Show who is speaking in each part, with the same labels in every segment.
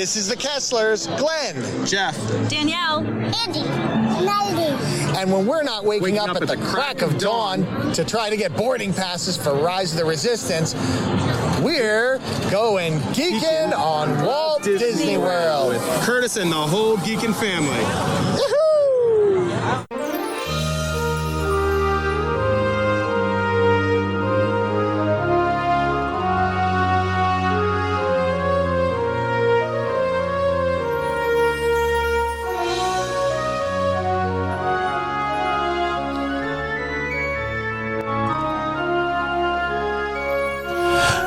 Speaker 1: This is the Kesslers, Glenn,
Speaker 2: Jeff,
Speaker 3: Danielle,
Speaker 4: Andy, Melody.
Speaker 1: and when we're not waking up at the crack of dawn to try to get boarding passes for Rise of the Resistance, we're going geeking on Walt Disney World.
Speaker 2: with Curtis and the whole Geekin' family.
Speaker 1: Woohoo!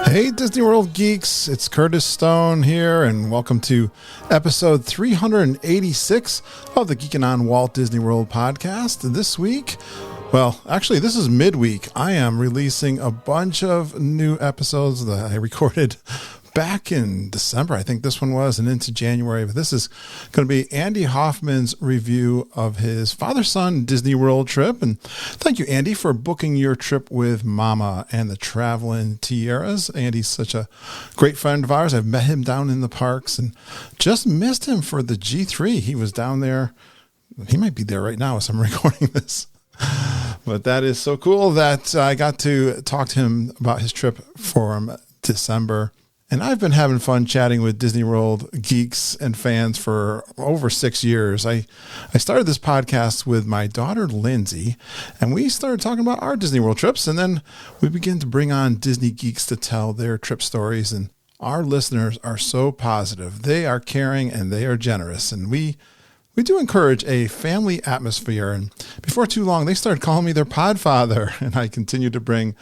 Speaker 5: Hey Disney World geeks, it's Curtis Stone here, and welcome to episode 386 of the Geekin' on Walt Disney World podcast. This week, well, actually this is midweek. I am releasing a bunch of new episodes that I recorded back in December, I think this one was, and into January. But this is going to be Andy Hoffman's review of his father-son Disney World trip. And thank you, Andy, for booking your trip with Mama and the Traveling Tiaras. Andy's such a great friend of ours. I've met him down in the parks and just missed him for the G3. He was down there. He might be there right now as I'm recording this. But that is so cool that I got to talk to him about his trip for December. And I've been having fun chatting with Disney World geeks and fans for over 6 years. I started this podcast with my daughter, Lindsay, and we started talking about our Disney World trips. And then we began to bring on Disney geeks to tell their trip stories. And our listeners are so positive. They are caring and they are generous. And we do encourage a family atmosphere. And before too long, they started calling me their podfather. And I continue to bring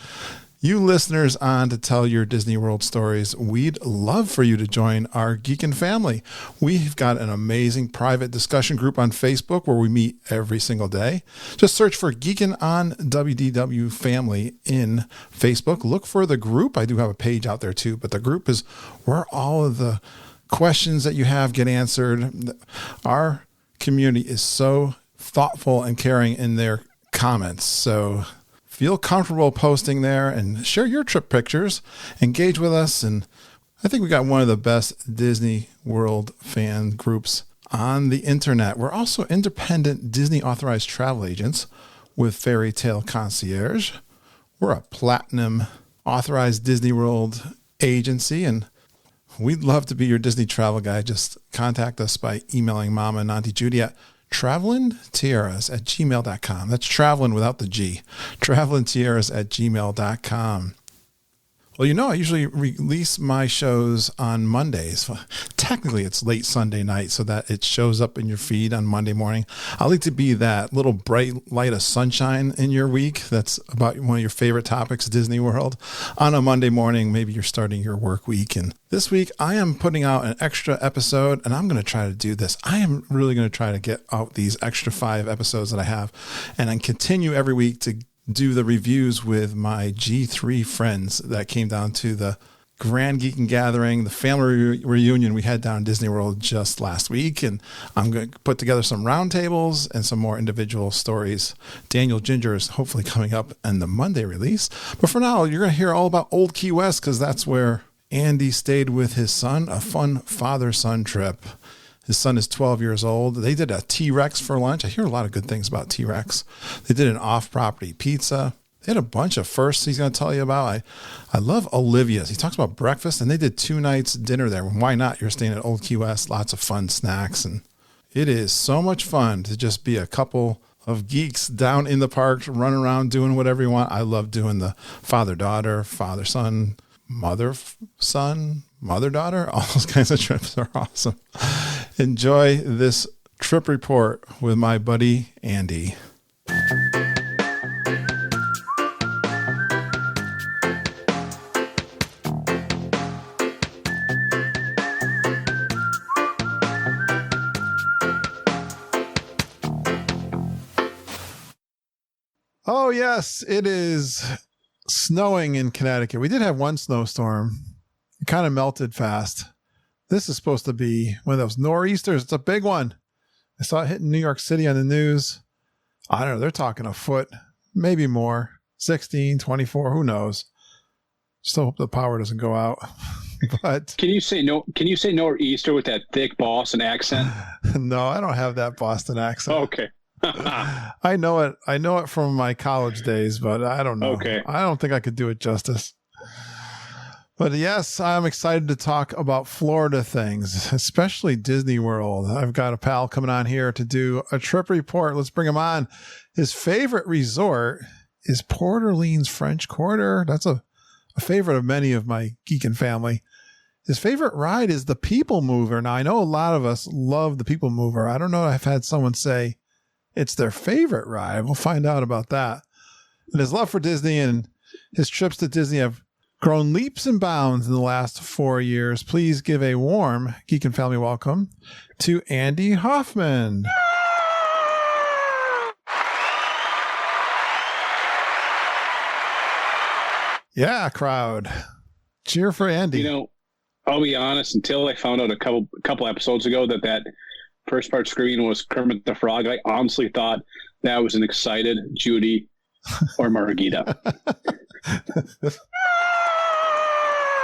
Speaker 5: you listeners on to tell your Disney World stories. We'd love for you to join our Geekin' family. We've got an amazing private discussion group on Facebook where we meet every single day. Just search for Geekin' on WDW Family in Facebook. Look for the group. I do have a page out there too, but the group is where all of the questions that you have get answered. Our community is so thoughtful and caring in their comments. So feel comfortable posting there and share your trip pictures, engage with us. And I think we got one of the best Disney World fan groups on the internet. We're also independent Disney authorized travel agents with Fairy Tale Concierge. We're a platinum authorized Disney World agency, and we'd love to be your Disney travel guide. Just contact us by emailing Mama and Auntie Judy at travelingtiaras@gmail.com. That's traveling without the G. travelingtiaras@gmail.com. Well, you know, I usually release my shows on Mondays. Technically, it's late Sunday night so that it shows up in your feed on Monday morning. I like to be that little bright light of sunshine in your week. That's about one of your favorite topics, Disney World. On a Monday morning, maybe you're starting your work week. And this week, I am putting out an extra episode, and I'm going to try to do this. I am really going to try to get out these extra 5 episodes that I have, and then continue every week to do the reviews with my G3 friends that came down to the Grand Geekin' Gathering, the family reunion we had down in Disney World just last week. And I'm going to put together some roundtables and some more individual stories. Daniel Ginger is hopefully coming up in the Monday release. But for now, you're going to hear all about Old Key West because that's where Andy stayed with his son, a fun father-son trip. His son is 12 years old. They did a T-Rex for lunch. I hear a lot of good things about T-Rex. They did an off-property pizza. They had a bunch of firsts he's going to tell you about. I love Olivia's. He talks about breakfast, and they did 2 nights dinner there. Why not? You're staying at Old Key West. Lots of fun snacks. And it is so much fun to just be a couple of geeks down in the parks, running around doing whatever you want. I love doing the father-daughter, father-son, mother-son, mother-daughter. All those kinds of trips are awesome. Enjoy this trip report with my buddy, Andy. Oh, yes, it is snowing in Connecticut. We did have one snowstorm. It kind of melted fast. This is supposed to be one of those nor'easters. It's a big one. I saw it hitting New York City on the news. I don't know. They're talking a foot, maybe more. 16, 24, who knows? Still hope the power doesn't go out. But
Speaker 3: Can you say no? Can you say nor'easter with that thick Boston accent?
Speaker 5: no, I don't have that Boston accent.
Speaker 3: Okay.
Speaker 5: I know it. I know it from my college days, but I don't know.
Speaker 3: Okay.
Speaker 5: I don't think I could do it justice. But yes, I'm excited to talk about Florida things, especially Disney World. I've got a pal coming on here to do a trip report. Let's bring him on. His favorite resort is Port Orleans French Quarter. That's a favorite of many of my geeking family. His favorite ride is the People Mover. Now, I know a lot of us love the People Mover. I don't know. I've had someone say it's their favorite ride. We'll find out about that. And his love for Disney and his trips to Disney have grown leaps and bounds in the last 4 years. Please give a warm Geek and Family welcome to Andy Hoffman. Yeah, crowd. Cheer for Andy.
Speaker 3: You know, I'll be honest, until I found out a couple episodes ago that first part screen was Kermit the Frog, I honestly thought that was an excited Judy or Margarita.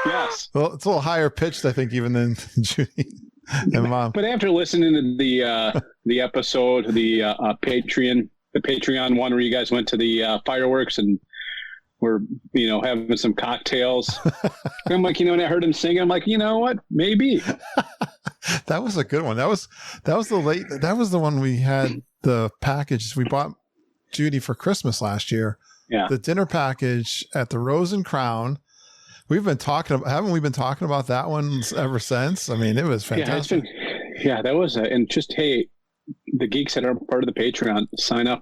Speaker 3: Yes.
Speaker 5: Well, it's a little higher pitched, I think, even than Judy and Mom.
Speaker 3: But after listening to the episode, the Patreon one where you guys went to the fireworks and were, having some cocktails, I'm like, and I heard him sing, I'm like, you know what? Maybe.
Speaker 5: That was a good one. That was the one we had the package. We bought Judy for Christmas last year.
Speaker 3: Yeah.
Speaker 5: The dinner package at the Rose and Crown. Haven't we been talking about that one ever since? I mean, it was fantastic.
Speaker 3: That was, and just, hey, the geeks that are part of the Patreon, sign up.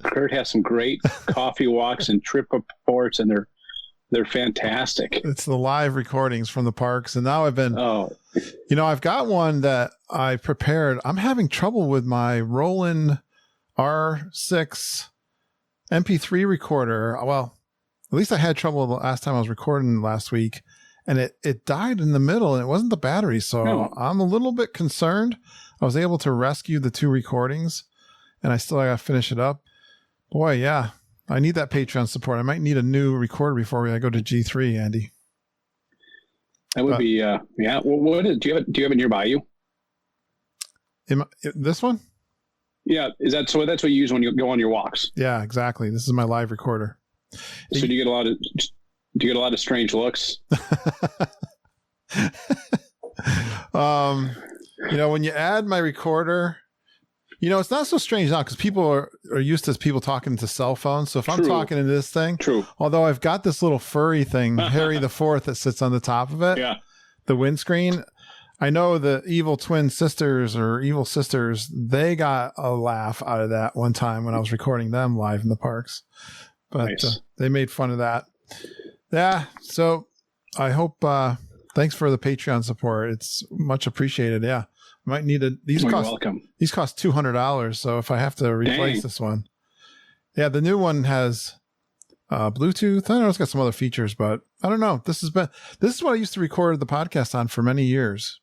Speaker 3: Kurt has some great coffee walks and trip reports, and they're fantastic.
Speaker 5: It's the live recordings from the parks. And now I've got one that I prepared. I'm having trouble with my Roland R6 MP3 recorder. Well, at least I had trouble the last time I was recording last week, and it died in the middle, and it wasn't the battery. So I'm a little bit concerned. I was able to rescue the 2 recordings, and I still got to finish it up. Boy, yeah, I need that Patreon support. I might need a new recorder before I go to G3, Andy.
Speaker 3: That would be, yeah. Well, do you have it nearby you?
Speaker 5: This one?
Speaker 3: Yeah. That's what you use when you go on your walks?
Speaker 5: Yeah, exactly. This is my live recorder.
Speaker 3: So do you get a lot of strange looks?
Speaker 5: When you add my recorder, it's not so strange now because people are used to people talking to cell phones. So if I'm talking into this thing, although I've got this little furry thing, Harry the Fourth, that sits on the top of it, the windscreen. I know the evil twin sisters or evil sisters, they got a laugh out of that one time when I was recording them live in the parks. But
Speaker 3: nice.
Speaker 5: They made fun of that. Yeah. So I hope, thanks for the Patreon support. It's much appreciated. Yeah. I might need these cost $200. So if I have to replace this one, yeah, the new one has Bluetooth. I know it's got some other features, but I don't know. This is what I used to record the podcast on for many years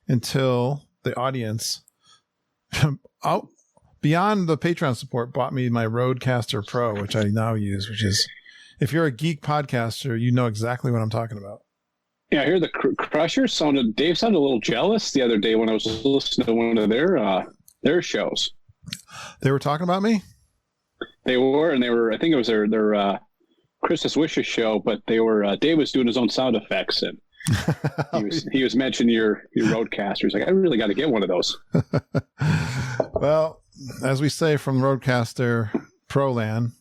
Speaker 5: until the audience beyond the Patreon support bought me my Rodecaster Pro, which I now use, which is, if you're a geek podcaster, you know exactly what I'm talking about.
Speaker 3: Yeah, I hear the Crusher Dave sounded a little jealous the other day when I was listening to one of their shows.
Speaker 5: They were talking about me?
Speaker 3: They were, and I think it was their Christmas Wishes show, but Dave was doing his own sound effects, and he was mentioning your Rodecaster. He's like, I really got to get one of those.
Speaker 5: Well, as we say from Rodecaster Pro Land,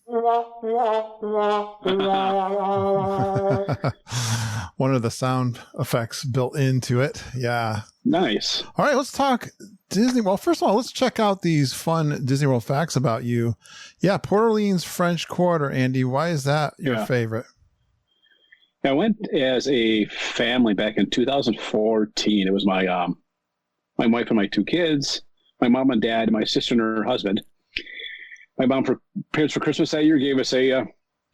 Speaker 5: one of the sound effects built into it. Yeah.
Speaker 3: Nice.
Speaker 5: All right, let's talk Disney. Well, first of all, let's check out these fun Disney World facts about you. Yeah, Port Orleans French Quarter, Andy. Why is that your favorite?
Speaker 3: I went as a family back in 2014. It was my wife and my 2 kids, my mom and dad, my sister and her husband. My mom, for parents for Christmas that year, gave us a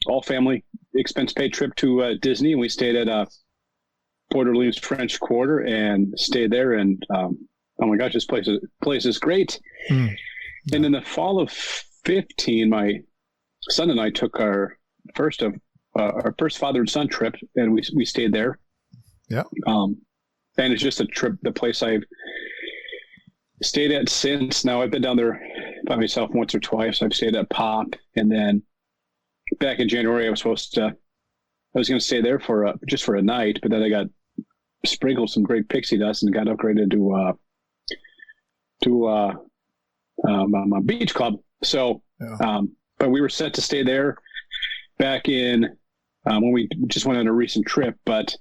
Speaker 3: all family expense paid trip to Disney, and we stayed at Port Orleans French Quarter and stayed there. And oh my gosh, this place is great. And in the fall of 15, my son and I took our first father and son trip, and we stayed there.
Speaker 5: Yeah.
Speaker 3: And it's just the place I've stayed at since. Now I've been down there by myself once or twice. I've stayed at Pop, and then back in January I was going to stay there just for a night, but then I got sprinkled some great pixie dust and got upgraded to a beach club. So, but we were set to stay there back in when we just went on a recent trip. But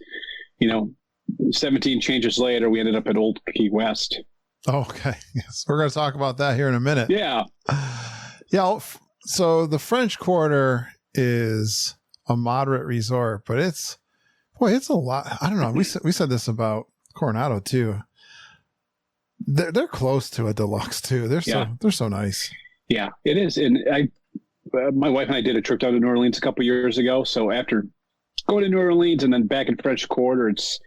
Speaker 3: 17 changes later, we ended up at Old Key West.
Speaker 5: Oh, okay. Yes, we're going to talk about that here in a minute.
Speaker 3: Yeah.
Speaker 5: Yeah. So the French Quarter is a moderate resort, but it's a lot. I don't know. We said this about Coronado too. They're close to a deluxe too. They're so nice. Yeah,
Speaker 3: it is. And my wife and I did a trip down to New Orleans a couple of years ago. So after going to New Orleans and then back in French Quarter, it's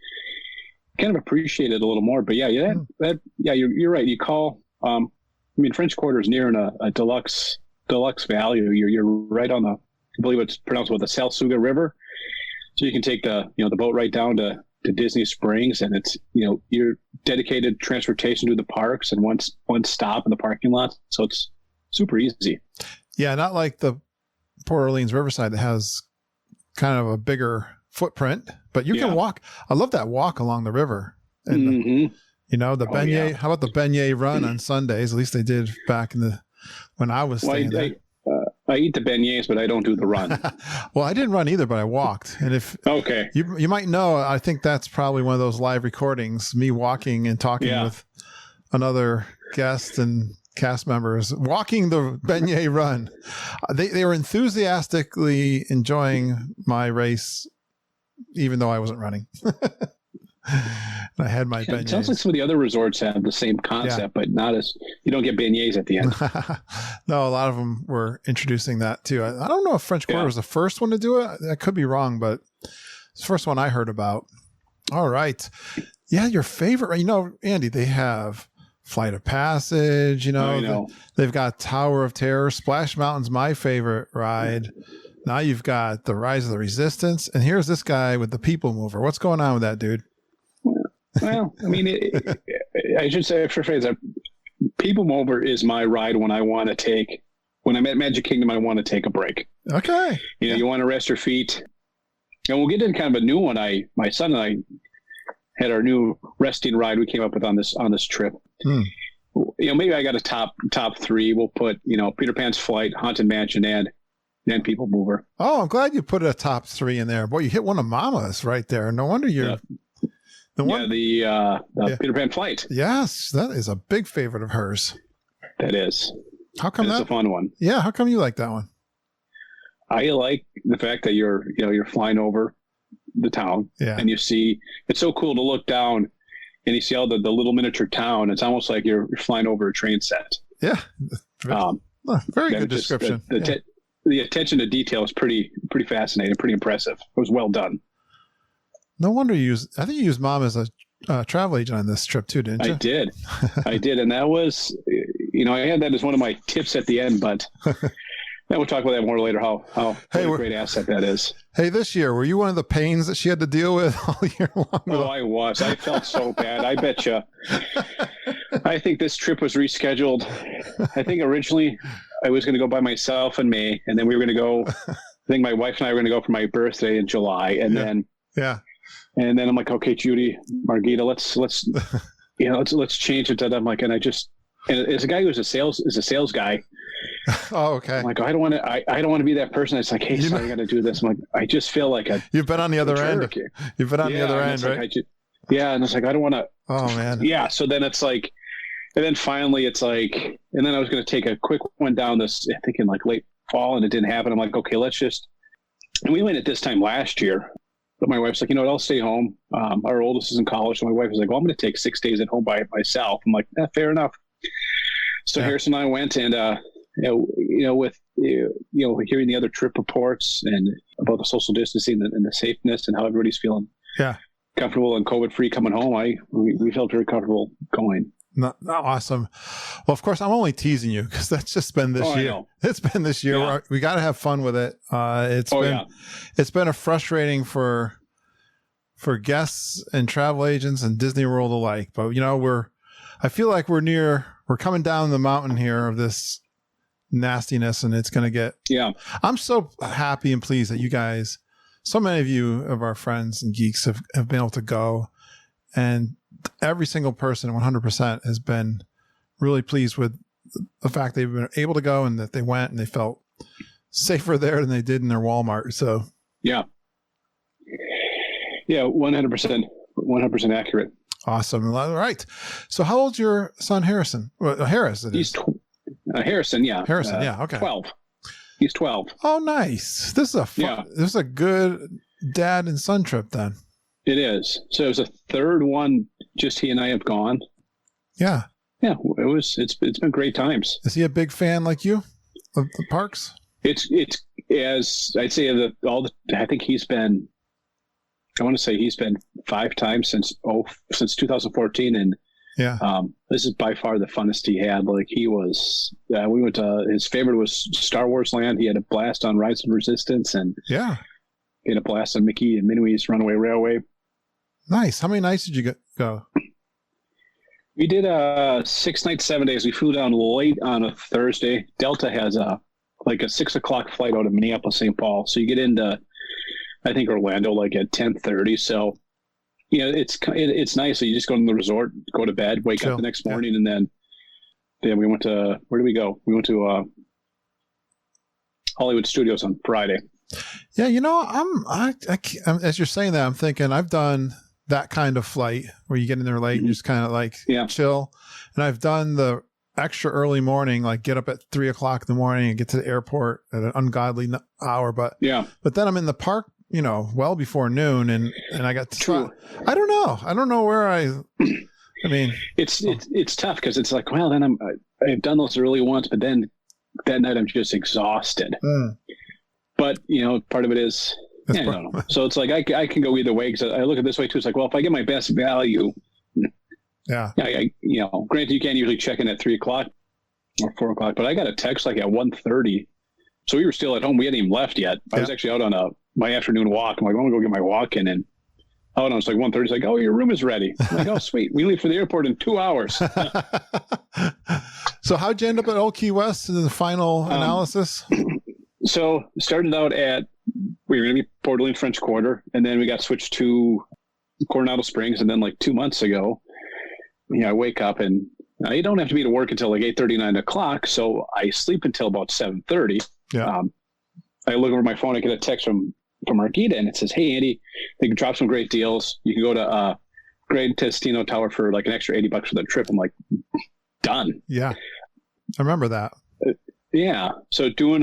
Speaker 3: kind of appreciated a little more. But you're right. You call, French Quarter is near a deluxe value. You're right on I believe it's pronounced the Salsuga River. So you can take the boat right down to Disney Springs, and it's, your dedicated transportation to the parks and one stop in the parking lot. So it's super easy.
Speaker 5: Yeah. Not like the Port Orleans Riverside that has kind of a bigger footprint, but you can walk. I love that walk along the river. And the beignet. Yeah. How about the beignet run on Sundays? At least they did back when I was staying there.
Speaker 3: I eat the beignets, but I don't do the run.
Speaker 5: Well, I didn't run either, but I walked. And you might know, I think that's probably one of those live recordings, me walking and talking with another guest and cast members, walking the beignet run. They were enthusiastically enjoying my race, even though I wasn't running. And I had my beignets.
Speaker 3: It sounds like some of the other resorts have the same concept, but not you don't get beignets at the end.
Speaker 5: No, a lot of them were introducing that too. I don't know if French Quarter was the first one to do it. I could be wrong, but it's the first one I heard about. All right. Yeah, your favorite, Andy, they have Flight of Passage, they've got Tower of Terror. Splash Mountain's my favorite ride. Now you've got the Rise of the Resistance, and here's this guy with the People Mover. What's going on with that, dude?
Speaker 3: Well, I should say for phrase that People Mover is my ride when I'm at Magic Kingdom, I want to take a break.
Speaker 5: Okay.
Speaker 3: You want to rest your feet. And we'll get into kind of a new one. My son and I had our new resting ride we came up with on this trip. Maybe I got a top three. We'll put, Peter Pan's Flight, Haunted Mansion, and then People Mover.
Speaker 5: Oh, I'm glad you put a top three in there. Boy, you hit one of Mama's right there. No wonder you're...
Speaker 3: The Peter Pan Flight.
Speaker 5: Yes, that is a big favorite of hers.
Speaker 3: That is.
Speaker 5: How come that's
Speaker 3: a fun one?
Speaker 5: Yeah, how come you like that one?
Speaker 3: I like the fact that you're flying over the town, and you see it's so cool to look down and you see all the little miniature town. It's almost like you're flying over a train set.
Speaker 5: Yeah, very good description.
Speaker 3: The attention to detail is pretty fascinating, pretty impressive. It was well done.
Speaker 5: No wonder you used Mom as a travel agent on this trip too, didn't you?
Speaker 3: I did. And that was, I had that as one of my tips at the end, but we'll talk about that more later, what a great asset that is.
Speaker 5: Hey, this year, were you one of the pains that she had to deal with all year long?
Speaker 3: Oh, I was. I felt so bad. I bet you. I think this trip was rescheduled. I think originally I was going to go by myself in May, and then we were going to go, I think my wife and I were going to go for my birthday in July, and then...
Speaker 5: Yeah.
Speaker 3: And then I'm like, okay, Judy, Margita, let's change it to them. Like, and as a guy who's a sales guy.
Speaker 5: Oh, okay.
Speaker 3: I'm like, I don't want to be that person that's like, hey, sorry, I got to do this. I'm like, I just feel like
Speaker 5: you've been on the other end. You've been on the other end, right?
Speaker 3: And it's like, I don't want to.
Speaker 5: Oh man.
Speaker 3: Yeah. So then it's like, and then finally it's like, and then I was going to take a quick one down this, I think in like late fall, and it didn't happen. I'm like, okay, and we went at this time last year. But my wife's like, I'll stay home. Our oldest is in college. So my wife was like, well, I'm going to take 6 days at home by myself. I'm like, fair enough. So Harrison and I went, and, with, hearing the other trip reports and about the social distancing and the safeness and how everybody's feeling comfortable and COVID-free coming home, we felt very comfortable going.
Speaker 5: Not awesome. Well, of course, I'm only teasing you because that's just been this year. It's been this year. Yeah. We got to have fun with it. It's been a frustrating for for guests and travel agents and Disney World alike. But, you know, I feel like we're coming down the mountain here of this nastiness, and it's going to get, I'm so happy and pleased that you guys, so many of you of our friends and geeks have been able to go, and every single person 100% has been really pleased with the fact they've been able to go and that they went and they felt safer there than they did in their Walmart. So
Speaker 3: yeah, 100% accurate.
Speaker 5: Awesome. All right. So how old's your son, Harrison? Well, Harris.
Speaker 3: He's Harrison. Yeah.
Speaker 5: Harrison. Yeah. Okay.
Speaker 3: 12. He's 12.
Speaker 5: Oh, nice. This is a fun, this is a good dad and son trip then.
Speaker 3: It is. So it was a third one. Just he and I have gone.
Speaker 5: Yeah.
Speaker 3: Yeah. It's been great times.
Speaker 5: Is he a big fan like you of the parks?
Speaker 3: It's as I'd say I think he's been, I want to say he's been 5 times since 2014. And this is by far the funnest he had. Like he was, we went to, his favorite was Star Wars Land. He had a blast on Rise of Resistance, and he had a blast on Mickey and Minnie's Runaway Railway.
Speaker 5: Nice. How many nights did you go?
Speaker 3: We did 6 nights, 7 days. We flew down late on a Thursday. Delta has a 6:00 flight out of Minneapolis, St. Paul. So you get into, I think, Orlando like at 10:30. So, you know, it's nice. So you just go to the resort, go to bed, wake up the next morning, and then we went to, where did we go? We went to Hollywood Studios on Friday.
Speaker 5: Yeah, you know, I'm as you're saying that, I'm thinking I've done that kind of flight where you get in there late and just kind of like chill. And I've done the extra early morning, like get up at 3:00 in the morning and get to the airport at an ungodly hour. But then I'm in the park, you know, well before noon, and I got to try. I don't know where I mean,
Speaker 3: it's tough because it's like, well, then I've done those early ones, but then that night I'm just exhausted. But you know, part of it is, I don't know. So it's like I can go either way, because I look at it this way too. It's like, well, if I get my best value, granted you can't usually check in at 3:00 or 4:00, but I got a text like at 1:30, so we were still at home. We hadn't even left yet. I was actually out on my afternoon walk. I'm like, I'm gonna go get my walk in, and it's like 1:30. It's like, oh, your room is ready. I'm like, oh, sweet. We leave for the airport in 2 hours.
Speaker 5: So how'd you end up at Old Key West in the final analysis?
Speaker 3: So started out we were going to be Port Orleans French Quarter, and then we got switched to Coronado Springs. And then like 2 months ago, I wake up and I don't have to be to work until like 8:30, 9 o'clock. So I sleep until about 7:30. Yeah. I look over my phone, I get a text from Marquita, and it says, hey, Andy, they can drop some great deals. You can go to Great Testino Tower for like an extra $80 for the trip. I'm like, done. Yeah. I remember that. So doing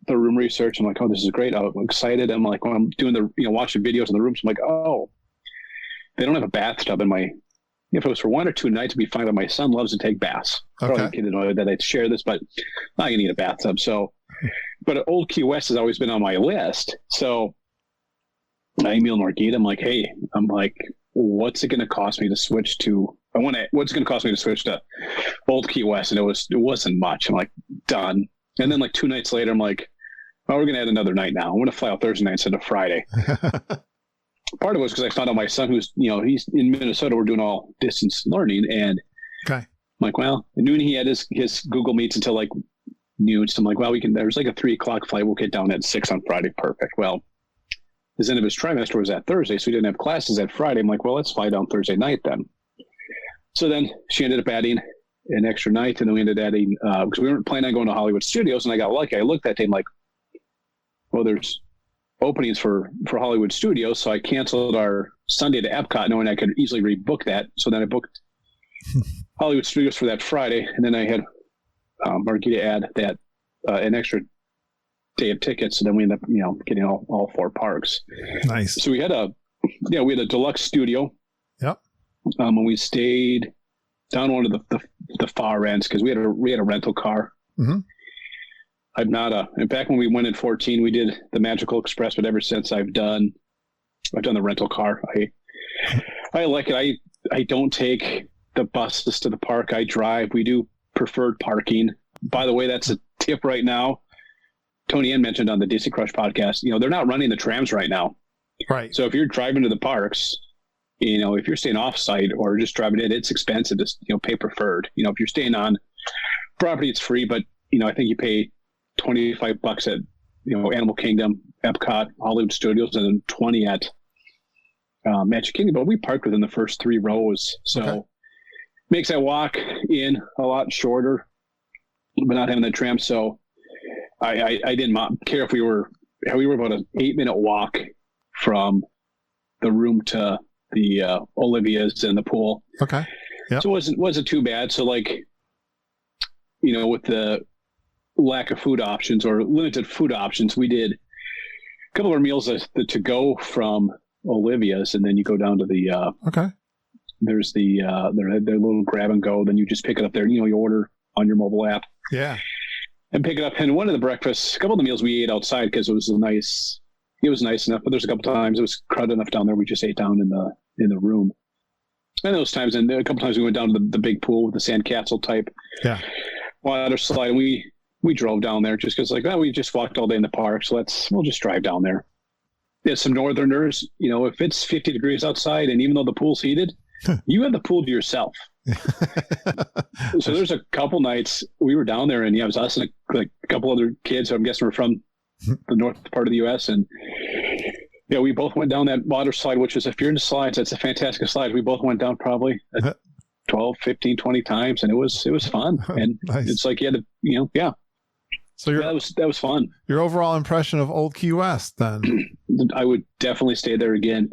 Speaker 3: the room research, I'm like, oh, this is great. I'm excited. I'm like, when I'm doing watching videos in the rooms, I'm like, oh, they don't have a bathtub in my, if it was for 1 or 2 nights, it'd be fine, but my son loves to take baths. Okay. Probably didn't know that I'd share this, but I'm going to need a bathtub. So, but Old Key West has always been on my list. So I emailed Marquita. I'm like, hey, what's it going to cost me to switch to, what's it going to cost me to switch to Old Key West? And it wasn't much. I'm like, done. And then like 2 nights later, I'm like, oh, we're going to add another night now. I'm going to fly out Thursday night instead of Friday. Part of it was because I found out my son, who's, he's in Minnesota, we're doing all distance learning. And I'm like, well, at noon he had his Google Meets until like noon. So I'm like, well, there's like a 3:00 flight. We'll get down at 6 on Friday. Perfect. Well, his end of his trimester was that Thursday, so he didn't have classes that Friday. I'm like, well, let's fly down Thursday night then. So then she ended up adding an extra night, and then we ended up adding, because we weren't planning on going to Hollywood Studios, and I got lucky. I looked that day, I'm like, well, there's openings for Hollywood Studios, so I canceled our Sunday to Epcot, knowing I could easily rebook that. So then I booked Hollywood Studios for that Friday, and then I had Marquita add that an extra day of tickets, and then we ended up, getting all 4 parks.
Speaker 5: Nice.
Speaker 3: So we had a deluxe studio. Yep. And we stayed down one of the far ends because we had a rental car. Mm-hmm. I'm not and back when we went in 2014, we did the Magical Express, but ever since I've done the rental car. I like it. I don't take the buses to the park. I drive. We do preferred parking. By the way, that's a tip right now. Tony Ann mentioned on the Disney Crush podcast, they're not running the trams right now.
Speaker 5: Right.
Speaker 3: So if you're driving to the parks, if you're staying off site or just driving in, it's expensive to, pay preferred. If you're staying on property, it's free, but, I think you pay $25 at, Animal Kingdom, Epcot, Hollywood Studios, and then 20 at Magic Kingdom. But we parked within the first 3 rows. So makes that walk in a lot shorter, but not having the tram. So I didn't care if we were about an 8-minute walk from the room to the Olivia's and the pool.
Speaker 5: Okay. Yep.
Speaker 3: So it wasn't too bad. So with the lack of food options or limited food options, we did a couple of our meals to go from Olivia's, and then you go down to the there's their little grab and go. Then you just pick it up there. You order on your mobile app.
Speaker 5: Yeah.
Speaker 3: And pick it up. And one of the breakfasts, a couple of the meals we ate outside because it was nice enough. But there's a couple times it was crowded enough down there. We just ate down in the room. And those times, and a couple times we went down to the big pool with the sandcastle type water slide. And we drove down there just because we just walked all day in the park. So we'll just drive down there. Yeah, some Northerners, if it's 50 degrees outside and even though the pool's heated, you have the pool to yourself. So there's a couple nights we were down there and it was us and a couple other kids who I'm guessing were from the north part of the U.S. And we both went down that water slide, which is, if you're into slides, that's a fantastic slide. We both went down probably 12, 15, 20 times, and it was fun. And
Speaker 5: nice.
Speaker 3: It's like So that was fun.
Speaker 5: Your overall impression of Old Key West, then?
Speaker 3: I would definitely stay there again.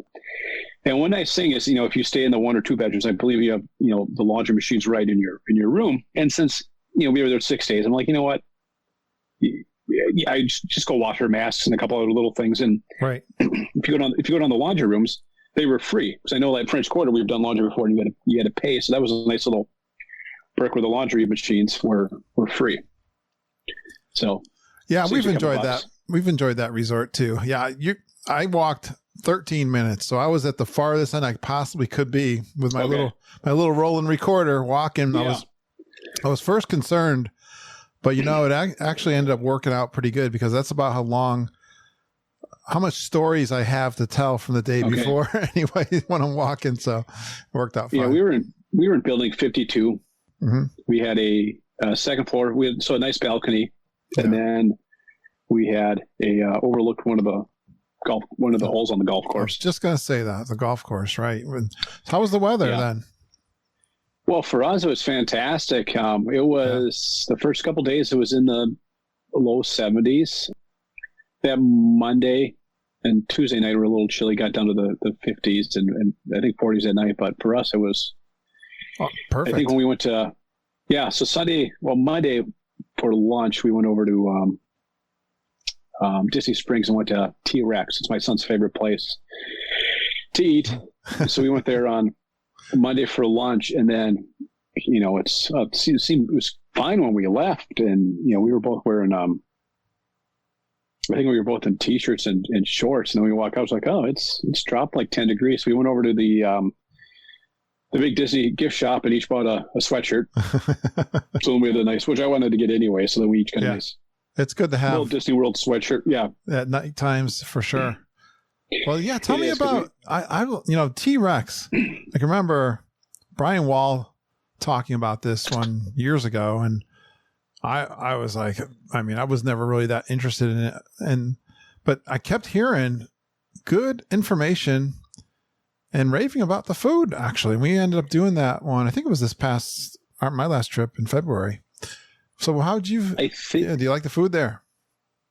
Speaker 3: And one nice thing is, if you stay in the 1 or 2 bedrooms, I believe you have, the laundry machines right in your room. And since, we were there 6 days, I'm like, you know what? I just go wash our masks and a couple other little things. And
Speaker 5: right.
Speaker 3: if you go down the laundry rooms, they were free. Because I know like French Quarter, we've done laundry before and you had to pay. So that was a nice little perk where the laundry machines were free. So
Speaker 5: yeah, we've enjoyed that. We've enjoyed that resort too. Yeah. I walked 13 minutes. So I was at the farthest end I possibly could be with my little rolling recorder walking. Yeah. I was first concerned, but it actually ended up working out pretty good because that's about how much stories I have to tell from the day before anyway, when I'm walking. So it worked out fine.
Speaker 3: Yeah, we were in building 52. Mm-hmm. We had a second floor. We had a nice balcony. And then we had overlooked one of the holes on the golf course.
Speaker 5: I was just going to say that, the golf course, right? How was the weather then?
Speaker 3: Well, for us, it was fantastic. It was the first couple of days, it was in the low 70s. That Monday and Tuesday night were a little chilly, got down to the 50s and I think 40s at night. But for us, it was
Speaker 5: perfect.
Speaker 3: I think when we went to, so Monday for lunch, we went over to Disney Springs and went to T-Rex. It's my son's favorite place to eat. So we went there on Monday for lunch, and then it was fine when we left, and we were both wearing I think we were both in t-shirts and shorts, and then we walked out. I was like, oh, it's dropped like 10 degrees. So we went over to the big Disney gift shop and each bought a sweatshirt. So we had a nice, which I wanted to get anyway. So then we each got a nice.
Speaker 5: It's good to have a
Speaker 3: little Disney World sweatshirt. Yeah.
Speaker 5: At night times for sure. Well, yeah. Tell me about, T-Rex. I can remember Brian Wall talking about this one years ago. And I was like, I was never really that interested in it. But I kept hearing good information and raving about the food. Actually, we ended up doing that one. I think it was my last trip in February. So how'd you, do you like the food there?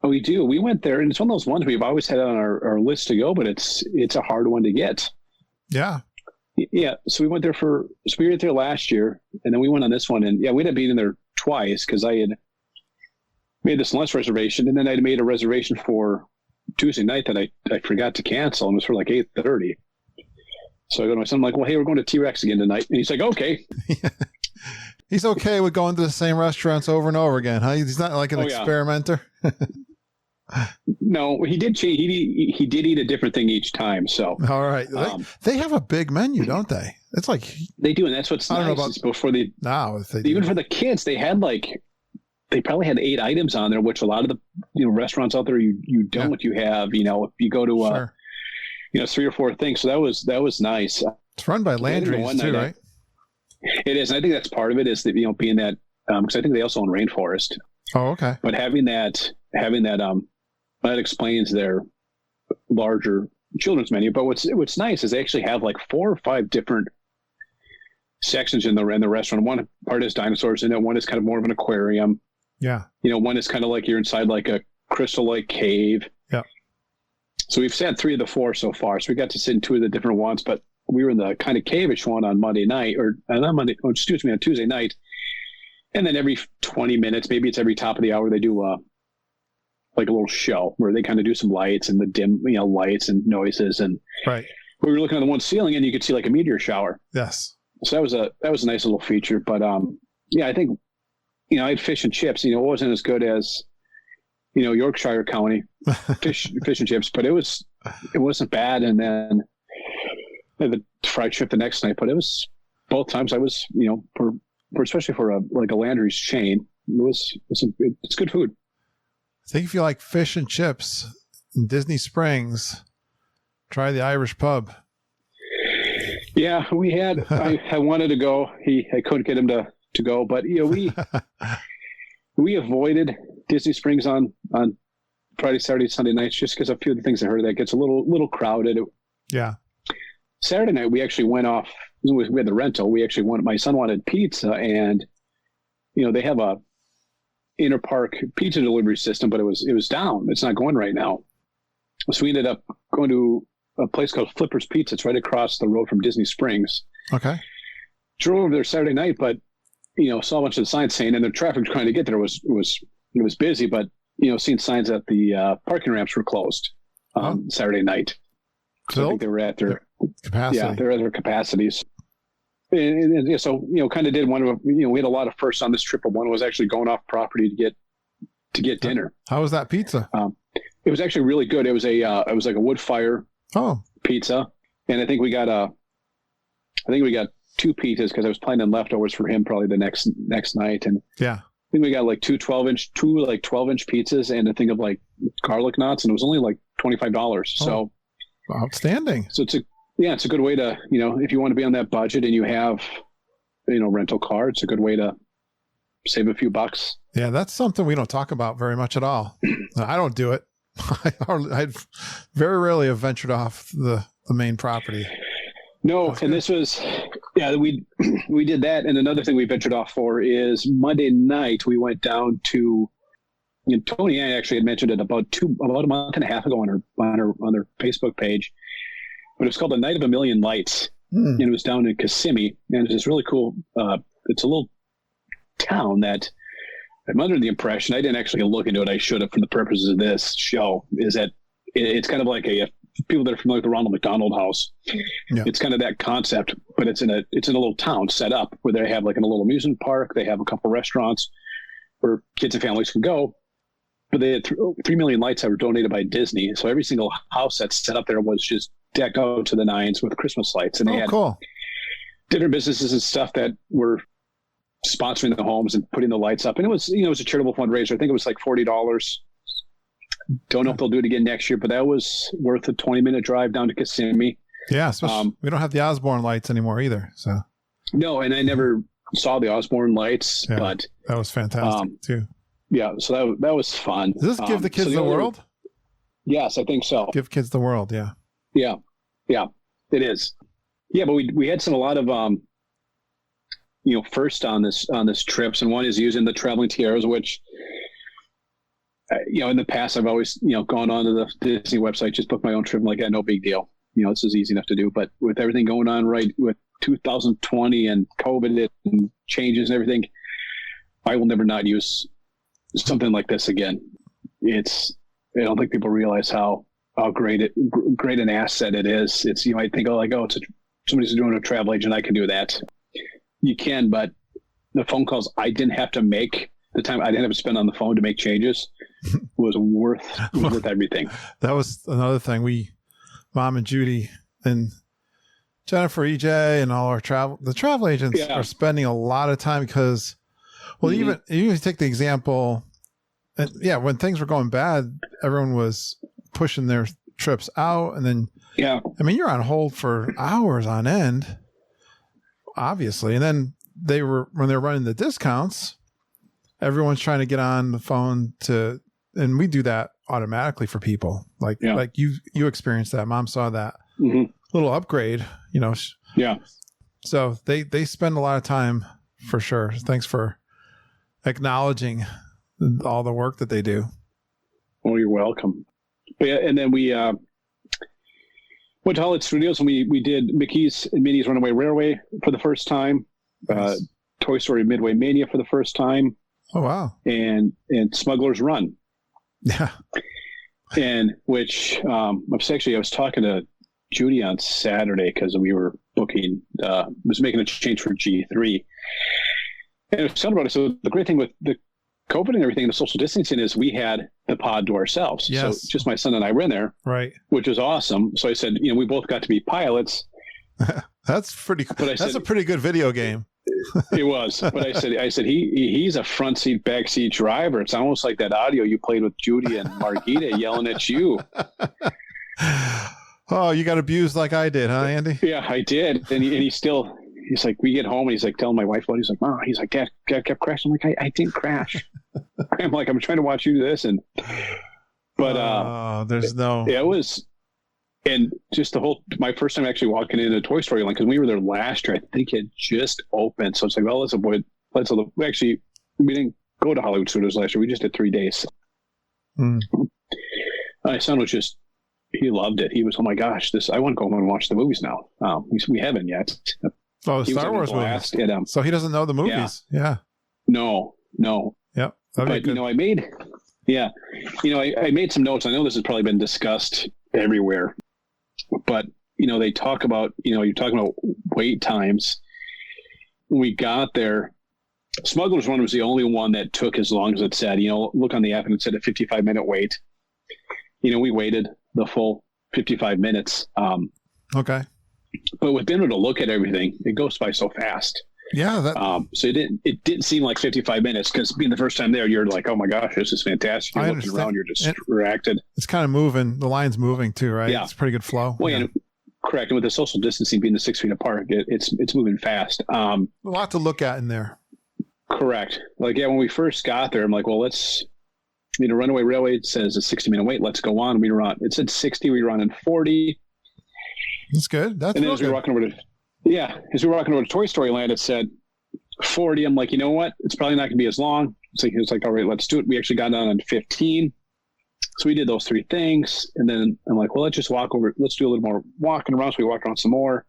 Speaker 3: Oh, we do. We went there and it's one of those ones we've always had on our list to go, but it's a hard one to get.
Speaker 5: Yeah.
Speaker 3: Yeah. So we went there we were there last year and then we went on this one and we ended up being there twice because I had made this lunch reservation and then I'd made a reservation for Tuesday night that I forgot to cancel and it was for like 8:30. So I go to my son, I'm like, well, hey, we're going to T-Rex again tonight. And he's like, okay.
Speaker 5: He's okay with going to the same restaurants over and over again, huh? He's not like an experimenter.
Speaker 3: No, he did change. He did eat a different thing each time. So
Speaker 5: all right, they have a big menu, don't they? It's like
Speaker 3: they do, and that's what's nice. Before even for the kids, they had they probably had 8 items on there, which a lot of the restaurants out there you don't. You have if you go to 3 or 4 things. So that was nice.
Speaker 5: It's run by Landry's too, right?
Speaker 3: It is. And I think that's part of it is that, being that, because I think they also own Rainforest.
Speaker 5: Oh, okay.
Speaker 3: But having that, that explains their larger children's menu. But what's nice is they actually have like 4 or 5 different sections in the restaurant. One part is dinosaurs in it. One is kind of more of an aquarium.
Speaker 5: Yeah.
Speaker 3: One is kind of like you're inside like a crystal-like cave.
Speaker 5: Yeah.
Speaker 3: So we've sat 3 of the 4 so far. So we got to sit in 2 of the different ones, but we were in the kind of cave-ish one on Monday night, on Tuesday night. And then every 20 minutes, maybe it's every top of the hour, they do like a little show where they kind of do some lights and the dim, lights and noises. And
Speaker 5: right.
Speaker 3: We were looking at the one ceiling and you could see like a meteor shower.
Speaker 5: Yes.
Speaker 3: So that was a nice little feature. But yeah, I think, I had fish and chips. It wasn't as good as, Yorkshire County fish and chips, but it wasn't bad. And then the fried shrimp the next night. But it was both times I was, for especially for a Landry's chain, it's good food.
Speaker 5: I think if you like fish and chips in Disney Springs, try the Irish Pub.
Speaker 3: Yeah, we had. I wanted to go. I couldn't get him to go, but we avoided Disney Springs on Friday, Saturday, Sunday nights just because a few of the things I heard that gets a little crowded.
Speaker 5: Yeah.
Speaker 3: Saturday night we actually went off. We had the rental. We actually my son wanted pizza, and they have a inner park pizza delivery system, but it was down. It's not going right now. So we ended up going to a place called Flipper's Pizza. It's right across the road from Disney Springs.
Speaker 5: Okay.
Speaker 3: Drove over there Saturday night, but saw a bunch of signs saying, and the traffic trying to get there was busy, but seeing signs that the parking ramps were closed Saturday night. So I think they were at their
Speaker 5: capacity.
Speaker 3: Yeah, they're at their capacities. And so kind of did one of we had a lot of firsts on this trip, but one was actually going off property to get dinner.
Speaker 5: How was that pizza?
Speaker 3: It was actually really good. It was like a wood fire pizza, and I think we got 2 pizzas because I was planning leftovers for him probably the next night, and
Speaker 5: yeah,
Speaker 3: I think we got like 2 12-inch pizzas and a thing of like garlic knots, and it was only like $25. So
Speaker 5: outstanding.
Speaker 3: So it's a good way to, if you want to be on that budget and you have, rental car, it's a good way to save a few bucks.
Speaker 5: Yeah, that's something we don't talk about very much at all. I don't do it. I very rarely have ventured off the main property.
Speaker 3: No, and this was, we did that. And another thing we ventured off for is Monday night, we went down to, Tony I actually had mentioned it about a month and a half ago on their Facebook page, but it's called the Night of a Million Lights. And it was down in Kissimmee, and it's this really cool, it's a little town that I'm under the impression, I didn't actually look into it, I should have for the purposes of this show, is that it's kind of like people that are familiar with the Ronald McDonald House. Yeah. It's kind of that concept, but it's in a little town set up where they have like a little amusement park. They have a couple restaurants where kids and families can go, but they had 3 million lights that were donated by Disney. So every single house that's set up there was just decked out to the nines with Christmas lights. And they had different businesses and stuff that were sponsoring the homes and putting the lights up. And it was, it was a charitable fundraiser. I think it was like $40. Don't know if they'll do it again next year, but that was worth a 20-minute drive down to Kissimmee.
Speaker 5: Yeah, especially we don't have the Osborne lights anymore either. So
Speaker 3: no, and I never saw the Osborne lights, but
Speaker 5: that was fantastic too.
Speaker 3: Yeah, so that was fun.
Speaker 5: Does this give the kids the world?
Speaker 3: Yes, I think so.
Speaker 5: Give kids the world, yeah.
Speaker 3: Yeah, it is. Yeah, but we had a lot of first on this trips, and one is using the traveling tiaras, which in the past I've always gone onto the Disney website, just book my own trip. I'm like, no big deal. This is easy enough to do. But with everything going on right with 2020 and COVID and changes and everything, I will never not use something like this again. I don't think people realize how great an asset it is. It's I think somebody's doing a travel agent, I can do that. You can, but the phone calls I didn't have to make, the time I didn't have to spend on the phone to make changes was worth everything. That was
Speaker 5: another thing. Mom and Judy and Jennifer, EJ, and all the travel agents are spending a lot of time because, even you take the example, and when things were going bad, everyone was pushing their trips out, and then
Speaker 3: Yeah.
Speaker 5: I mean, you're on hold for hours on end, obviously. And then when they're running the discounts, everyone's trying to get on the phone and we do that automatically for people. Like you experienced that. Mom saw that little upgrade,
Speaker 3: Yeah.
Speaker 5: So they spend a lot of time for sure. Thanks for acknowledging all the work that they do.
Speaker 3: Oh, you're welcome. But yeah, and then we went to Hollywood Studios and we did Mickey's and Minnie's Runaway Railway for the first time,
Speaker 5: Nice.
Speaker 3: Toy Story Midway Mania for the first time,
Speaker 5: Oh, wow.
Speaker 3: and Smuggler's Run,
Speaker 5: Yeah.
Speaker 3: and which I was talking to Judy on Saturday because we were booking, was making a change for G3, and it was something about it. So the great thing with the COVID and everything, the social distancing, is we had the pod to ourselves.
Speaker 5: Yes.
Speaker 3: So just my son and I were in there,
Speaker 5: Right.
Speaker 3: which was awesome. So I said, we both got to be pilots.
Speaker 5: That's pretty cool.
Speaker 3: But I
Speaker 5: That's
Speaker 3: said-
Speaker 5: a pretty good video game.
Speaker 3: It was, but I said he's a front seat, back seat driver. It's almost like that audio you played with Judy and Margita yelling at you.
Speaker 5: Oh, you got abused like I did, huh, Andy?
Speaker 3: Yeah, I did. And he's like, we get home and he's like telling my wife, he's like, Mom, he's like, Dad kept crashing. I'm like, I didn't crash. I'm like, I'm trying to watch you do this. But
Speaker 5: there's no.
Speaker 3: it was, and just my first time actually walking into Toy Story Land, because we were there last year, I think it just opened. So it's like, well, we didn't go to Hollywood Studios last year. We just did 3 days.
Speaker 5: Mm.
Speaker 3: My son was he loved it. He was, oh my gosh, I want to go home and watch the movies now. We haven't yet.
Speaker 5: Oh, the
Speaker 3: He was
Speaker 5: Star
Speaker 3: having a
Speaker 5: Wars
Speaker 3: blast.
Speaker 5: movies.
Speaker 3: And,
Speaker 5: So he doesn't know the movies. Yeah.
Speaker 3: no.
Speaker 5: Yep.
Speaker 3: But, I made some notes. I know this has probably been discussed everywhere, but, they talk about, you're talking about wait times. When we got there, Smuggler's Run was the only one that took as long as it said. Look on the app and it said a 55-minute wait. We waited the full 55 minutes.
Speaker 5: Okay.
Speaker 3: But with being able to look at everything, it goes by so fast.
Speaker 5: Yeah.
Speaker 3: So it didn't seem like 55 minutes, because being the first time there, you're like, oh my gosh, this is fantastic. You're looking around, you're distracted.
Speaker 5: It's kind of moving. The line's moving too, right?
Speaker 3: Yeah.
Speaker 5: It's pretty good flow.
Speaker 3: Well,
Speaker 5: Yeah.
Speaker 3: and correct. And with the social distancing being the 6 feet apart, it's moving fast.
Speaker 5: A lot to look at in there.
Speaker 3: Correct. When we first got there, I'm like, well, Runaway Railway says a 60-minute wait. Let's go on. It said 60. We were on in 40.
Speaker 5: That's good. That's
Speaker 3: And then
Speaker 5: real
Speaker 3: as we were
Speaker 5: good.
Speaker 3: walking over to Toy Story Land, it said 40. I'm like, you know what? It's probably not going to be as long. It's like, all right, let's do it. We actually got down on 15. So we did those 3 things. And then I'm like, well, let's just walk over. Let's do a little more walking around. So we walked around some more.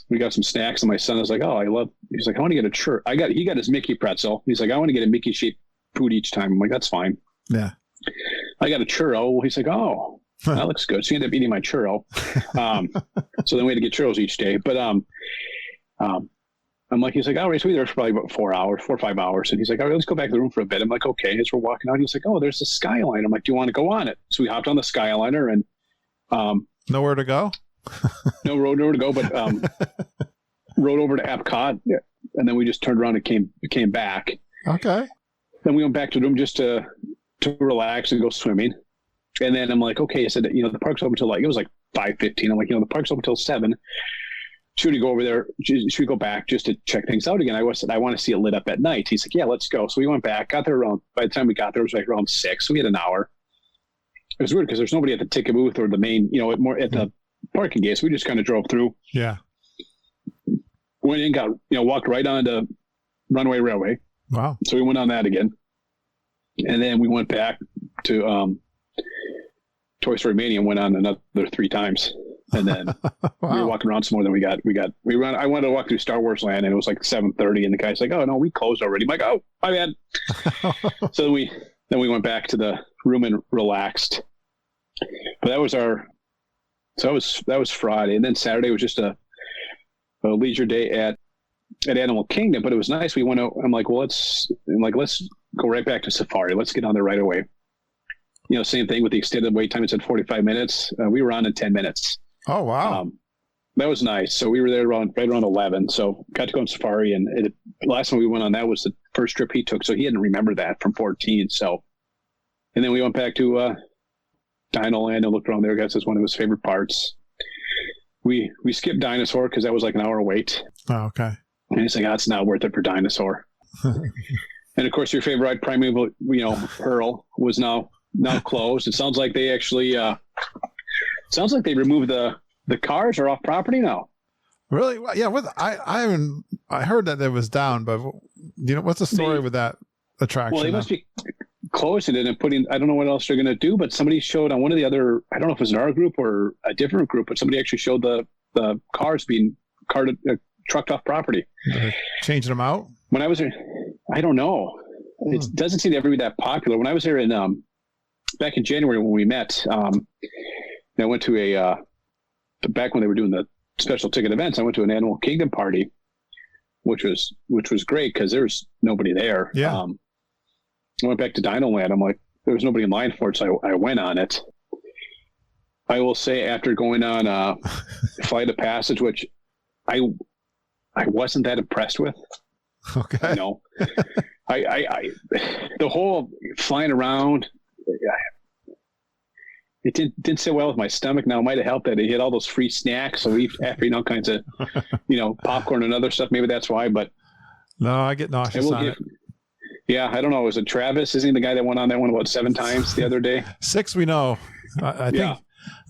Speaker 3: We got some snacks. And my son was like, he's like, I want to get a churro. He got his Mickey pretzel. He's like, I want to get a Mickey shaped food each time. I'm like, that's fine.
Speaker 5: Yeah.
Speaker 3: I got a churro. He's like, oh, that looks good. So he ended up eating my churro. So then we had to get churros each day. But I'm like, he's like, all right, so we were there for probably about 4 or 5 hours. And he's like, all right, let's go back to the room for a bit. I'm like, okay. As we're walking out, he's like, oh, there's a Skyliner. I'm like, do you want to go on it? So we hopped on the Skyliner and
Speaker 5: Nowhere to go?
Speaker 3: no road nowhere to go, but rode over to Epcot. Yeah. And then we just turned around and came back.
Speaker 5: Okay.
Speaker 3: Then we went back to the room just to relax and go swimming. And then I'm like, okay, I said, the park's open until it was like 5:15. I'm like, the park's open until 7. Should we go over there? Should we go back just to check things out again? I said, I want to see it lit up at night. He's like, yeah, let's go. So we went back, got there by the time we got there, it was like around 6. So we had an hour. It was weird because there's nobody at the ticket booth or the main, at the parking gate. So we just kind of drove through.
Speaker 5: Yeah.
Speaker 3: Went in, walked right onto Runaway Railway.
Speaker 5: Wow.
Speaker 3: So we went on that again. And then we went back to Toy Story Mania and went on another 3 times. And then
Speaker 5: Wow.
Speaker 3: we were walking around some more than I wanted to walk through Star Wars Land, and it was like 7:30, and the guy's like, oh no, we closed already. I'm like, oh, my bad. So then we went back to the room and relaxed. But that was Friday. And then Saturday was just a leisure day at Animal Kingdom, but it was nice. We went out. I'm like, well, let's go right back to Safari. Let's get on there right away. Same thing with the extended wait time. It said 45 minutes. We were on in 10 minutes.
Speaker 5: Oh, wow.
Speaker 3: That was nice. So we were there right around 11. So got to go on Safari. And last time we went on, that was the first trip he took. So he hadn't remembered that from 14. So, and then we went back to Dino Land and looked around there. I guess it's one of his favorite parts. We skipped Dinosaur because that was like an hour wait.
Speaker 5: Oh, okay.
Speaker 3: And he's like, it's not worth it for Dinosaur. And of course, your favorite ride, Primeval, Earl, was now closed. It sounds like they actually, they removed the cars are off property now. Really?
Speaker 5: Well, yeah. I heard that it was down, but what's the story with that attraction?
Speaker 3: Well, they must be closing it and putting. I don't know what else they're going to do, but somebody showed on one of the other. I don't know if it was in our group or a different group, but somebody actually showed the cars being trucked off property.
Speaker 5: Changing them out.
Speaker 3: When I was there, I don't know. It doesn't seem to ever be that popular. When I was there in back in January when we met, I went to back when they were doing the special ticket events. I went to an Animal Kingdom party, which was great because there was nobody there.
Speaker 5: Yeah.
Speaker 3: I went back to Dino Land. I'm like, there was nobody in line for it, so I went on it. I will say, after going on Flight of Passage, which I wasn't that impressed with.
Speaker 5: Okay.
Speaker 3: No, I the whole flying around, it didn't sit well with my stomach. Now, it might have helped that it had all those free snacks. So after all kinds of, popcorn and other stuff. Maybe that's why. But
Speaker 5: no, I get nauseous on it.
Speaker 3: Yeah, I don't know. Was it Travis? Isn't he the guy that went on that one about 7 times the other day?
Speaker 5: 6, we know. I think.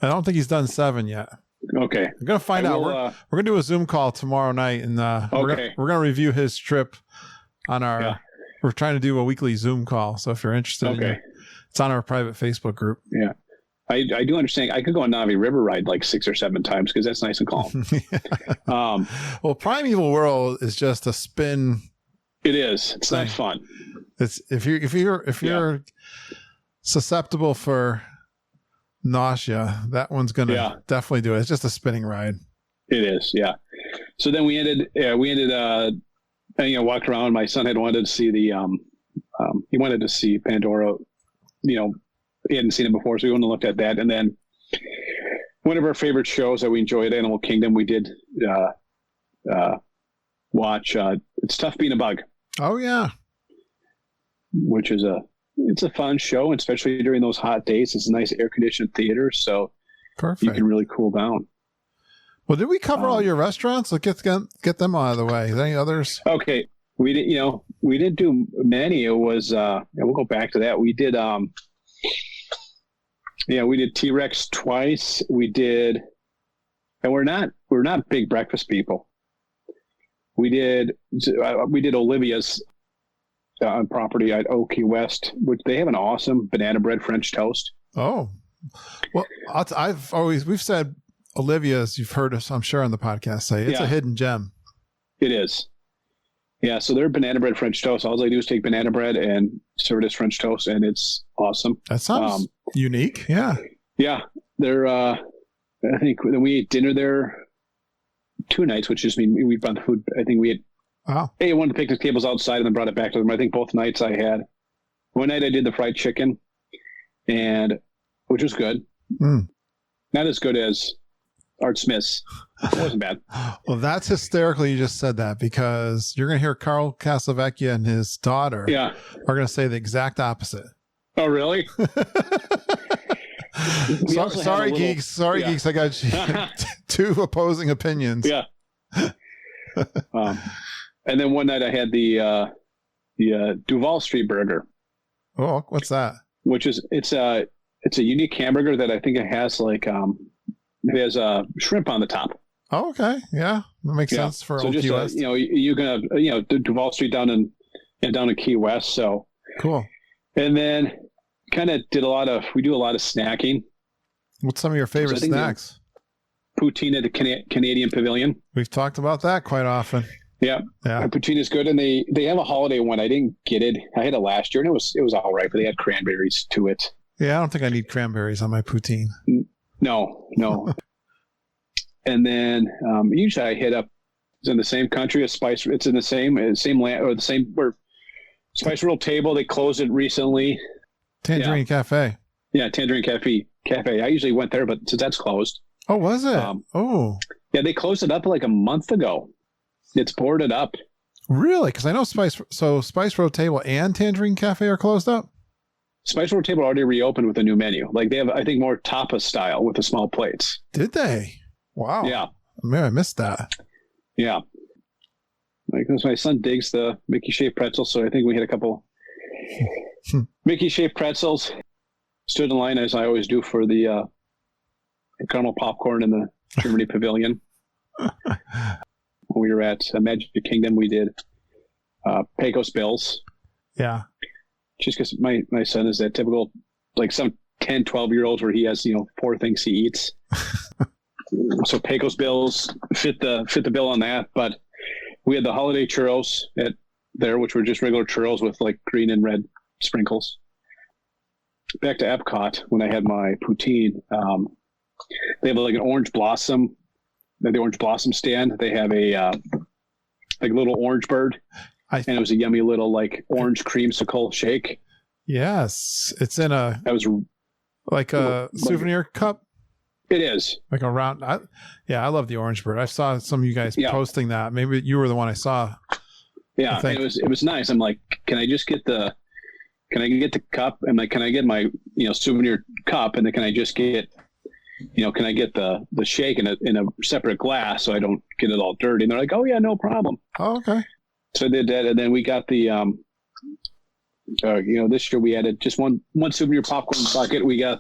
Speaker 5: I don't think he's done 7 yet.
Speaker 3: Okay,
Speaker 5: we're gonna find out. We're gonna do a Zoom call tomorrow night, and we're gonna review his trip on our. Yeah. We're trying to do a weekly Zoom call, so if you're interested, it's on our private Facebook group.
Speaker 3: Yeah, I do understand. I could go on Navi River ride like 6 or 7 times because that's nice and calm.
Speaker 5: Well, Primeval World is just a spin.
Speaker 3: It is. It's not fun.
Speaker 5: It's if you're susceptible for nausea, that one's gonna definitely do it. It's just a spinning ride.
Speaker 3: It is, yeah. So then we ended walked around. My son had wanted to see he wanted to see Pandora. He hadn't seen it before, so we went and looked at that. And then one of our favorite shows that we enjoyed, Animal Kingdom, we did watch It's Tough Being a Bug.
Speaker 5: Oh yeah.
Speaker 3: Which is it's a fun show, especially during those hot days. It's a nice air-conditioned theater, so
Speaker 5: perfect.
Speaker 3: You can really cool down.
Speaker 5: Well, did we cover all your restaurants? Let's get them out of the way. Is there any others?
Speaker 3: Okay, we didn't do many. It was we'll go back to that. We did we did T-Rex twice. We did, and we're not big breakfast people. We did Olivia's on property at Oak Key West, which they have an awesome banana bread French toast.
Speaker 5: Oh, well, we've said Olivia's. You've heard us, I'm sure, on the podcast say it's a hidden gem.
Speaker 3: It is. Yeah, so their banana bread French toast. All I do is take banana bread and serve it as French toast, and it's awesome.
Speaker 5: That sounds unique. Yeah.
Speaker 3: Yeah, they're. I think we ate dinner there 2 nights, which just mean we brought the food. I think we had.
Speaker 5: Wow.
Speaker 3: Hey, one of the picnic tables outside and then brought it back to them. I think both nights I had. One night I did the fried chicken, which was good. Not as good as Art Smith's. It wasn't bad.
Speaker 5: Well, that's hysterical you just said that, because you're going to hear Carl Casavecchia and his daughter are going to say the exact opposite.
Speaker 3: Oh, really?
Speaker 5: Sorry, geeks. Geeks. I got 2 opposing opinions.
Speaker 3: Yeah. And then one night I had the Duval Street Burger.
Speaker 5: Oh, what's that?
Speaker 3: Which is it's a unique hamburger that I think it has it has shrimp on the top.
Speaker 5: Oh, okay, yeah, that makes sense for Old Key West.
Speaker 3: You can have Duval Street down in Key West. So
Speaker 5: cool.
Speaker 3: And then kind of do a lot of snacking.
Speaker 5: What's some of your favorite snacks?
Speaker 3: Poutine at the Canadian Pavilion.
Speaker 5: We've talked about that quite often.
Speaker 3: Yeah. Poutine is good, and they have a holiday one. I didn't get it. I had it last year, and it was all right, but they had cranberries to it.
Speaker 5: Yeah, I don't think I need cranberries on my poutine.
Speaker 3: No. And then usually I hit up. It's in the same country as Spice. It's in the same land or the same where Spice World Table. They closed it recently.
Speaker 5: Tangerine Cafe.
Speaker 3: Yeah, Tangerine Cafe. I usually went there, but since that's closed.
Speaker 5: Oh, was it?
Speaker 3: Yeah, they closed it up like a month ago. It's boarded up.
Speaker 5: Really? Because I know Spice Road Table and Tangerine Cafe are closed up.
Speaker 3: Spice World Table already reopened with a new menu. Like they have, I think, more tapas style with the small plates.
Speaker 5: Did they? Wow.
Speaker 3: Yeah.
Speaker 5: Man, I missed that.
Speaker 3: Yeah. Like, because my son digs the Mickey shaped pretzels, so I think we had a couple Mickey shaped pretzels. Stood in line as I always do for the caramel popcorn in the Germany Pavilion. When we were at Magic Kingdom, we did Pecos Bills.
Speaker 5: Yeah.
Speaker 3: Just because my son is that typical, like some 10, 12-year-olds where he has, 4 things he eats. So Pecos Bills fit the bill on that. But we had the holiday churros there, which were just regular churros with like green and red sprinkles. Back to Epcot, when I had my poutine, they have like an orange blossom, the orange blossom stand. They have a like little orange bird. And it was a yummy little like orange creamsicle shake.
Speaker 5: Yes, it's in a like a souvenir cup.
Speaker 3: It is
Speaker 5: like a round. I love the orange bird. I saw some of you guys posting that. Maybe you were the one I saw.
Speaker 3: Yeah, and it was nice. I'm like, can I get the cup? I'm like, can I get my souvenir cup? And then can I just get can I get the shake in a separate glass so I don't get it all dirty? And they're like, oh yeah, no problem.
Speaker 5: Oh, okay.
Speaker 3: So I did that, and then we got the, this year we added just one souvenir popcorn bucket. We got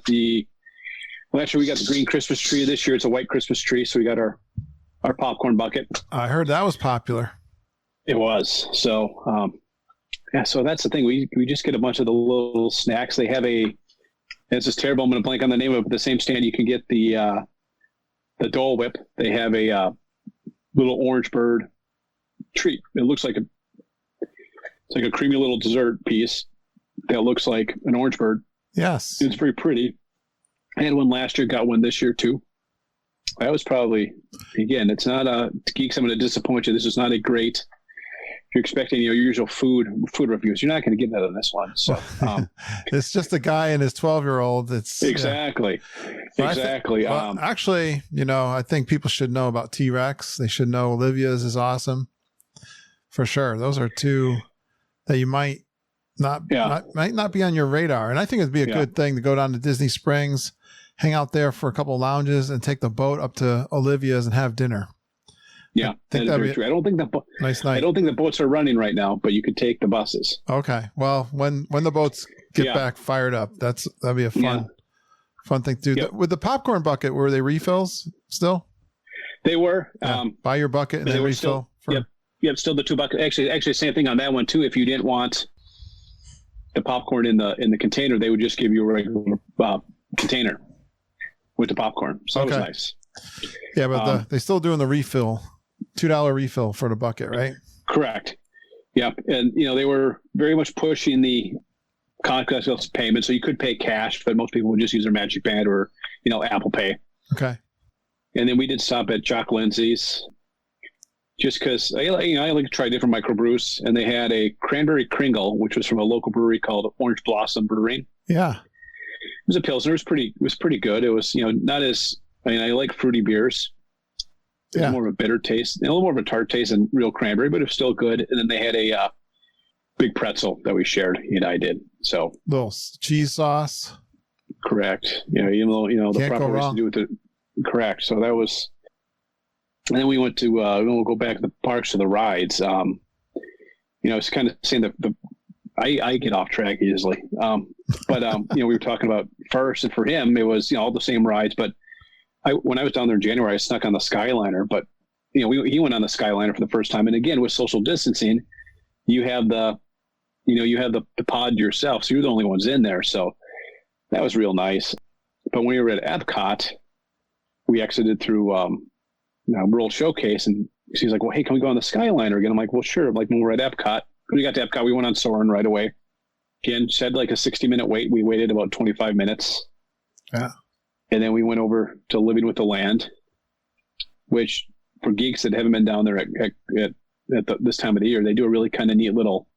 Speaker 3: last year we got the green Christmas tree. This year it's a white Christmas tree, so we got our popcorn bucket. I
Speaker 5: heard that was popular.
Speaker 3: It was. So, so that's the thing. We just get a bunch of the little snacks. They have it's just terrible. I'm going to blank on the name of it, but the same stand you can get the Dole Whip. They have a little orange bird treat. It looks like it's like a creamy little dessert piece that looks like an orange bird.
Speaker 5: Yes,
Speaker 3: it's very pretty. I had one last year, got one this year too. That was probably, again, it's not Geeks, I'm going to disappoint you. This is not a great, if you're expecting your usual food reviews, you're not going to get that on this one. So
Speaker 5: it's just a guy and his 12-year-old. It's
Speaker 3: exactly.
Speaker 5: Actually, I think people should know about T-Rex. They should know Olivia's is awesome. For sure. Those are two that you might not be on your radar. And I think it'd be a good thing to go down to Disney Springs, hang out there for a couple of lounges, and take the boat up to Olivia's and have dinner.
Speaker 3: Yeah, that is very true. I don't think
Speaker 5: nice night.
Speaker 3: I don't think the boats are running right now, but you could take the buses.
Speaker 5: Okay. Well, when the boats get back fired up, that'd be a fun thing to do.
Speaker 3: Yep.
Speaker 5: With the popcorn bucket, were they refills still?
Speaker 3: They were.
Speaker 5: Buy your bucket and then refill.
Speaker 3: Yep, still the 2 buckets. Actually, same thing on that one too. If you didn't want the popcorn in the container, they would just give you a regular container with the popcorn. So that was nice.
Speaker 5: Yeah, but they're still doing the refill, $2 refill for the bucket, right?
Speaker 3: Correct. Yep, and they were very much pushing the contactless payment, so you could pay cash, but most people would just use their Magic Band or Apple Pay.
Speaker 5: Okay.
Speaker 3: And then we did stop at Jock Lindsay's. Just because I like to try different microbrews, and they had a cranberry Kringle, which was from a local brewery called Orange Blossom Brewing.
Speaker 5: Yeah,
Speaker 3: it was a pilsner. It was pretty good. It was not as I like fruity beers. It was more of a bitter taste, a little more of a tart taste than real cranberry, but it was still good. And then they had a big pretzel that we shared. I did so
Speaker 5: little cheese sauce.
Speaker 3: Correct. Even though the proper ways to do it. Correct. So that was. And then we went to, we'll go back to the parks to the rides. It's kind of saying that I get off track easily. But we were talking about first, and for him, it was, all the same rides. But when I was down there in January, I snuck on the Skyliner. But, he went on the Skyliner for the first time. And again, with social distancing, you have the pod yourself. So you're the only ones in there. So that was real nice. But when we were at Epcot, we exited through, World Showcase, and she's like, well, hey, can we go on the Skyliner again? I'm like, well, sure. Like when we're at Epcot, when we got to Epcot, we went on Soarin' right away. Again, said like a 60-minute wait. We waited about 25 minutes.
Speaker 5: Yeah.
Speaker 3: And then we went over to Living with the Land, which for geeks that haven't been down there at this time of the year, they do a really kind of neat little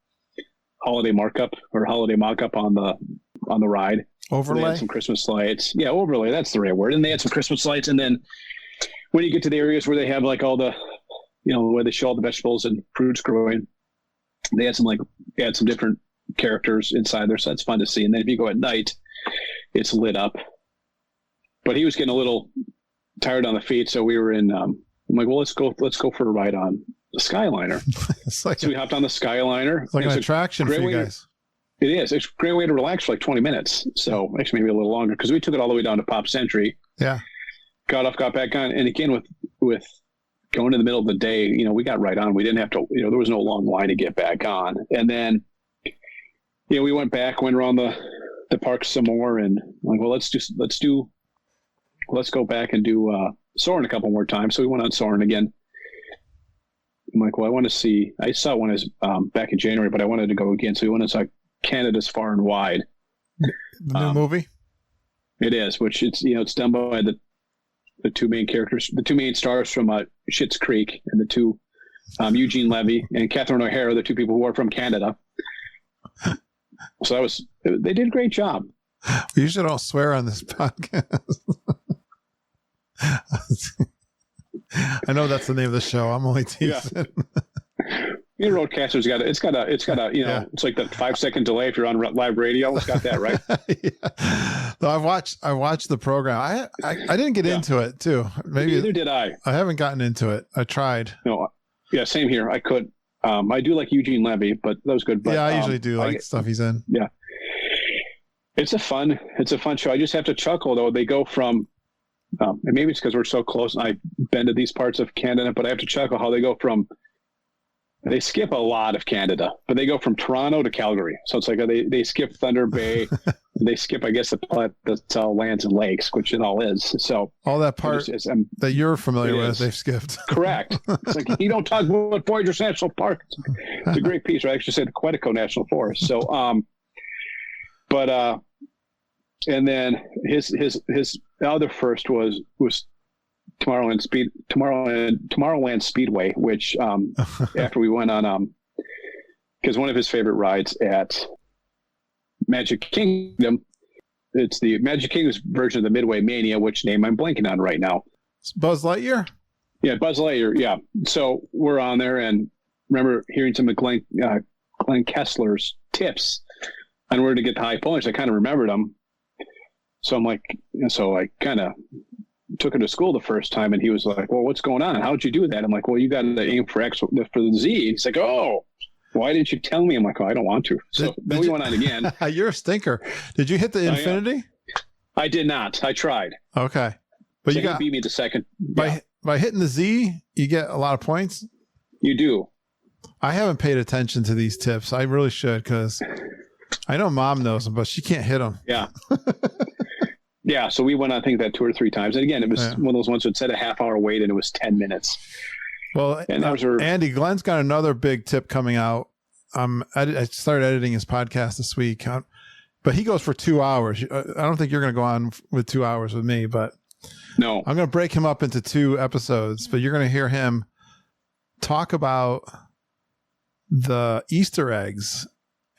Speaker 3: holiday markup or holiday mock-up on the ride.
Speaker 5: Overlay?
Speaker 3: They had some Christmas lights. Yeah, overlay. That's the right word. And they had some Christmas lights, and then when you get to the areas where they have like all the, where they show all the vegetables and fruits growing, they had some different characters inside there, so that's fun to see. And then if you go at night, it's lit up. But he was getting a little tired on the feet, so we were in. I'm like, well, let's go for a ride on the Skyliner. So we hopped on the Skyliner.
Speaker 5: It's like an attraction for you guys.
Speaker 3: It is. It's a great way to relax for like 20 minutes. So actually maybe a little longer because we took it all the way down to Pop Century.
Speaker 5: Yeah.
Speaker 3: Got off, got back on. And again, with going in the middle of the day, we got right on. We didn't have to, there was no long line to get back on. And then, we went back, went around the park some more, and I'm like, well, let's go back and do Soarin' a couple more times. So we went on Soarin' again. I'm like, well, I saw one as back in January, but I wanted to go again. So we went and saw Canada's Far and Wide.
Speaker 5: The new movie?
Speaker 3: It is, which it's done by the two main characters, the two main stars from Schitt's Creek, and the two Eugene Levy and Catherine O'Hara, the two people who are from Canada. So they did a great job.
Speaker 5: You should all swear on this podcast. I know that's the name of the show. I'm only teasing.
Speaker 3: Yeah. Roadcaster's it's got a it's like the 5-second delay if you're on live radio. It's got that, right?
Speaker 5: Yeah. So I watched the program. I didn't get into it too. Maybe
Speaker 3: neither did I.
Speaker 5: I haven't gotten into it. I tried.
Speaker 3: No, yeah, same here. I could. I do like Eugene Levy, but that was good. But,
Speaker 5: I usually do like stuff he's in.
Speaker 3: Yeah, it's a fun show. I just have to chuckle though. They go from, and maybe it's because we're so close, and I've been to these parts of Canada, but I have to chuckle how they go from. They skip a lot of Canada, but they go from Toronto to Calgary. So it's like they skip Thunder Bay. They skip, I guess, the part that's lands and lakes, which it all is. So
Speaker 5: all that part that you're familiar with, they've skipped.
Speaker 3: Correct. It's like you don't talk about Voyageurs National Park. It's a great piece. I actually said the Quetico National Forest. So, and then his other first was Tomorrowland Speedway, which after we went on because one of his favorite rides at Magic Kingdom, it's the Magic Kingdom's version of the Midway Mania, which name I'm blanking on right now.
Speaker 5: It's Buzz Lightyear?
Speaker 3: Yeah, Buzz Lightyear, yeah. So we're on there and remember hearing some of Glenn Kessler's tips on where to get the high points. I kind of remembered them. So I'm like, I kind of took it to school the first time, and he was like, well, what's going on? How'd you do that? I'm like, well, you got to aim for X for the Z. He's like, oh, why didn't you tell me? I'm like, oh, I don't want to. So then we went on again.
Speaker 5: You're a stinker. Did you hit the infinity?
Speaker 3: I did not. I tried.
Speaker 5: Okay. But
Speaker 3: so you beat me the second.
Speaker 5: By hitting the Z, you get a lot of points?
Speaker 3: You do.
Speaker 5: I haven't paid attention to these tips. I really should, because I know Mom knows them, but she can't hit them.
Speaker 3: Yeah. Yeah, so we went on, I think, that 2 or 3 times. And again, it was one of those ones that said a half-hour wait, and it was 10 minutes.
Speaker 5: Well, and Andy, Glenn's got another big tip coming out. I started editing his podcast this week, but he goes for 2 hours. I don't think you're going to go on with 2 hours with me, but
Speaker 3: no,
Speaker 5: I'm going to break him up into 2 episodes. But you're going to hear him talk about the Easter eggs,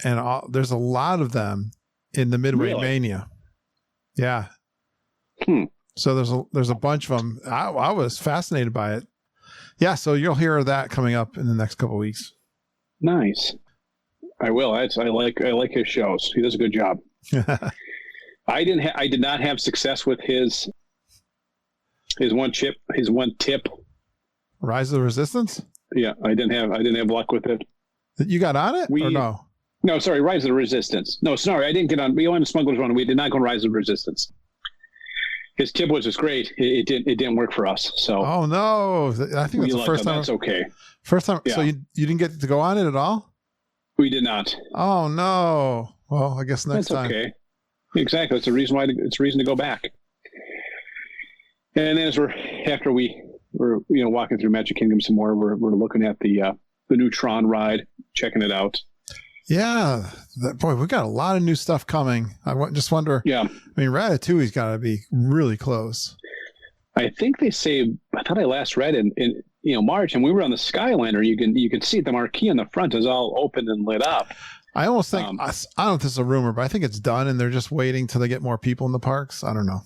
Speaker 5: and there's a lot of them in the Midway Mania. Yeah. So there's a bunch of them. I was fascinated by it. Yeah, so you'll hear that coming up in the next couple of weeks.
Speaker 3: Nice. I will. I like his shows. He does a good job. I did not have success with his one tip.
Speaker 5: Rise of the Resistance?
Speaker 3: Yeah, I didn't have luck with it.
Speaker 5: You got on it or no?
Speaker 3: No, sorry, Rise of the Resistance. No, sorry, I didn't get on. We went to Smuggler's Run. We did not go on Rise of the Resistance. His tip was just great. It didn't work for us. So. Oh
Speaker 5: no! I think that's the first time.
Speaker 3: That's okay.
Speaker 5: First time. Yeah. So you didn't get to go on it at all?
Speaker 3: We did not.
Speaker 5: Oh no! Well, I guess next time.
Speaker 3: Okay. Exactly. It's a reason why. It's a reason to go back. And then after we were walking through Magic Kingdom some more, we're looking at the new Tron ride, checking it out.
Speaker 5: Yeah, boy, we got a lot of new stuff coming. I just wonder.
Speaker 3: Yeah,
Speaker 5: I mean, Ratatouille's got to be really close.
Speaker 3: I think they say. I thought I last read in March, and we were on the Skyliner. You can see the marquee on the front is all open and lit up.
Speaker 5: I almost think I don't know if this is a rumor, but I think it's done, and they're just waiting till they get more people in the parks. I don't know.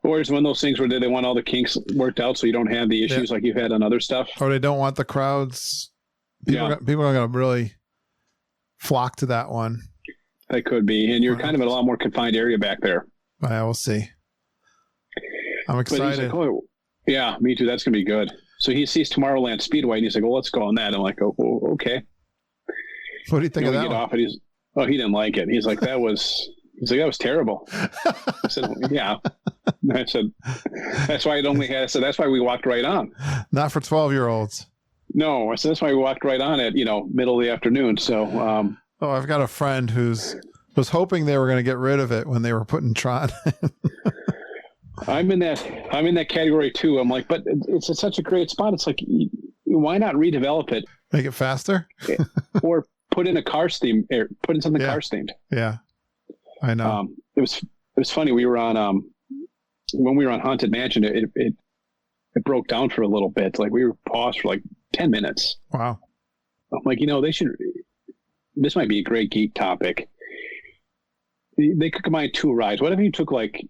Speaker 3: Or it's one of those things where they want all the kinks worked out, so you don't have the issues like you've had on other stuff.
Speaker 5: Or they don't want the crowds. People are going to really. flock to that one.
Speaker 3: That could be. And you're kind of in a lot more confined area back there.
Speaker 5: I will see. I'm excited.
Speaker 3: But he's like, oh, yeah, me too. That's going to be good. So he sees Tomorrowland Speedway, and he's like, well, let's go on that. I'm like, oh, okay.
Speaker 5: What do you think of that
Speaker 3: get
Speaker 5: one?
Speaker 3: off it, he didn't like it. He's like, that was terrible. I said, yeah. I said, that's why that's why we walked right on.
Speaker 5: Not for 12-year-olds.
Speaker 3: No, I said, that's why we walked right on at, middle of the afternoon. So,
Speaker 5: I've got a friend was hoping they were going to get rid of it when they were putting Tron.
Speaker 3: I'm in that category too. I'm like, but it's such a great spot. It's like, why not redevelop it?
Speaker 5: Make it faster?
Speaker 3: Or put in a cars theme, put in something cars themed.
Speaker 5: Yeah. I know.
Speaker 3: It was funny. We were on, when we were on Haunted Mansion, it broke down for a little bit. Like we were paused for like 10 minutes.
Speaker 5: Wow.
Speaker 3: I'm like, this might be a great geek topic. They could combine two rides. What if you took like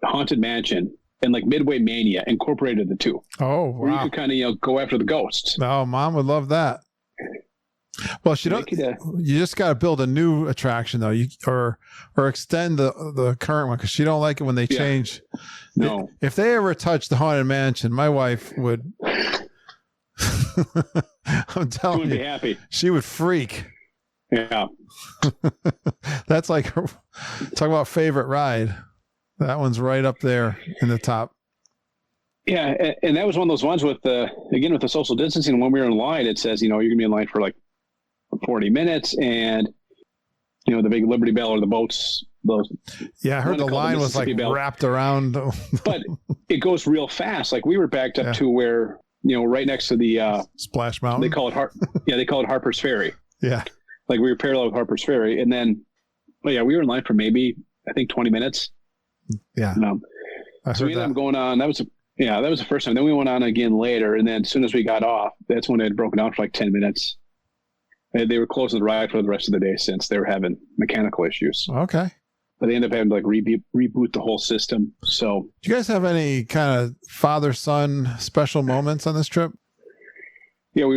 Speaker 3: Haunted Mansion and like Midway Mania, incorporated the two?
Speaker 5: Oh, wow.
Speaker 3: Where you could kind of, go after the ghosts.
Speaker 5: Oh, Mom would love that. Well, you just got to build a new attraction though, or extend the current one, because she don't like it when they change.
Speaker 3: No,
Speaker 5: if they ever touch the Haunted Mansion, my wife would. I'm telling you,
Speaker 3: be happy.
Speaker 5: She would freak.
Speaker 3: Yeah,
Speaker 5: that's like talk about favorite ride. That one's right up there in the top.
Speaker 3: Yeah, and that was one of those ones with the social distancing. When we were in line, it says you're gonna be in line for like 40 minutes, and the big Liberty Bell or the boats. Those.
Speaker 5: Yeah, I heard the line was like wrapped around.
Speaker 3: But it goes real fast. Like we were backed up to where right next to the
Speaker 5: Splash Mountain.
Speaker 3: They call it Harper's Ferry.
Speaker 5: Yeah,
Speaker 3: like we were parallel with Harper's Ferry, and then, we were in line for maybe I think 20 minutes.
Speaker 5: Yeah,
Speaker 3: so we ended up going on. That was the first time. Then we went on again later, and then as soon as we got off, that's when it had broken down for like 10 minutes. They were closing the ride for the rest of the day since they were having mechanical issues.
Speaker 5: Okay.
Speaker 3: But they ended up having to like reboot the whole system. So,
Speaker 5: do you guys have any kind of father-son special moments on this trip?
Speaker 3: Yeah, he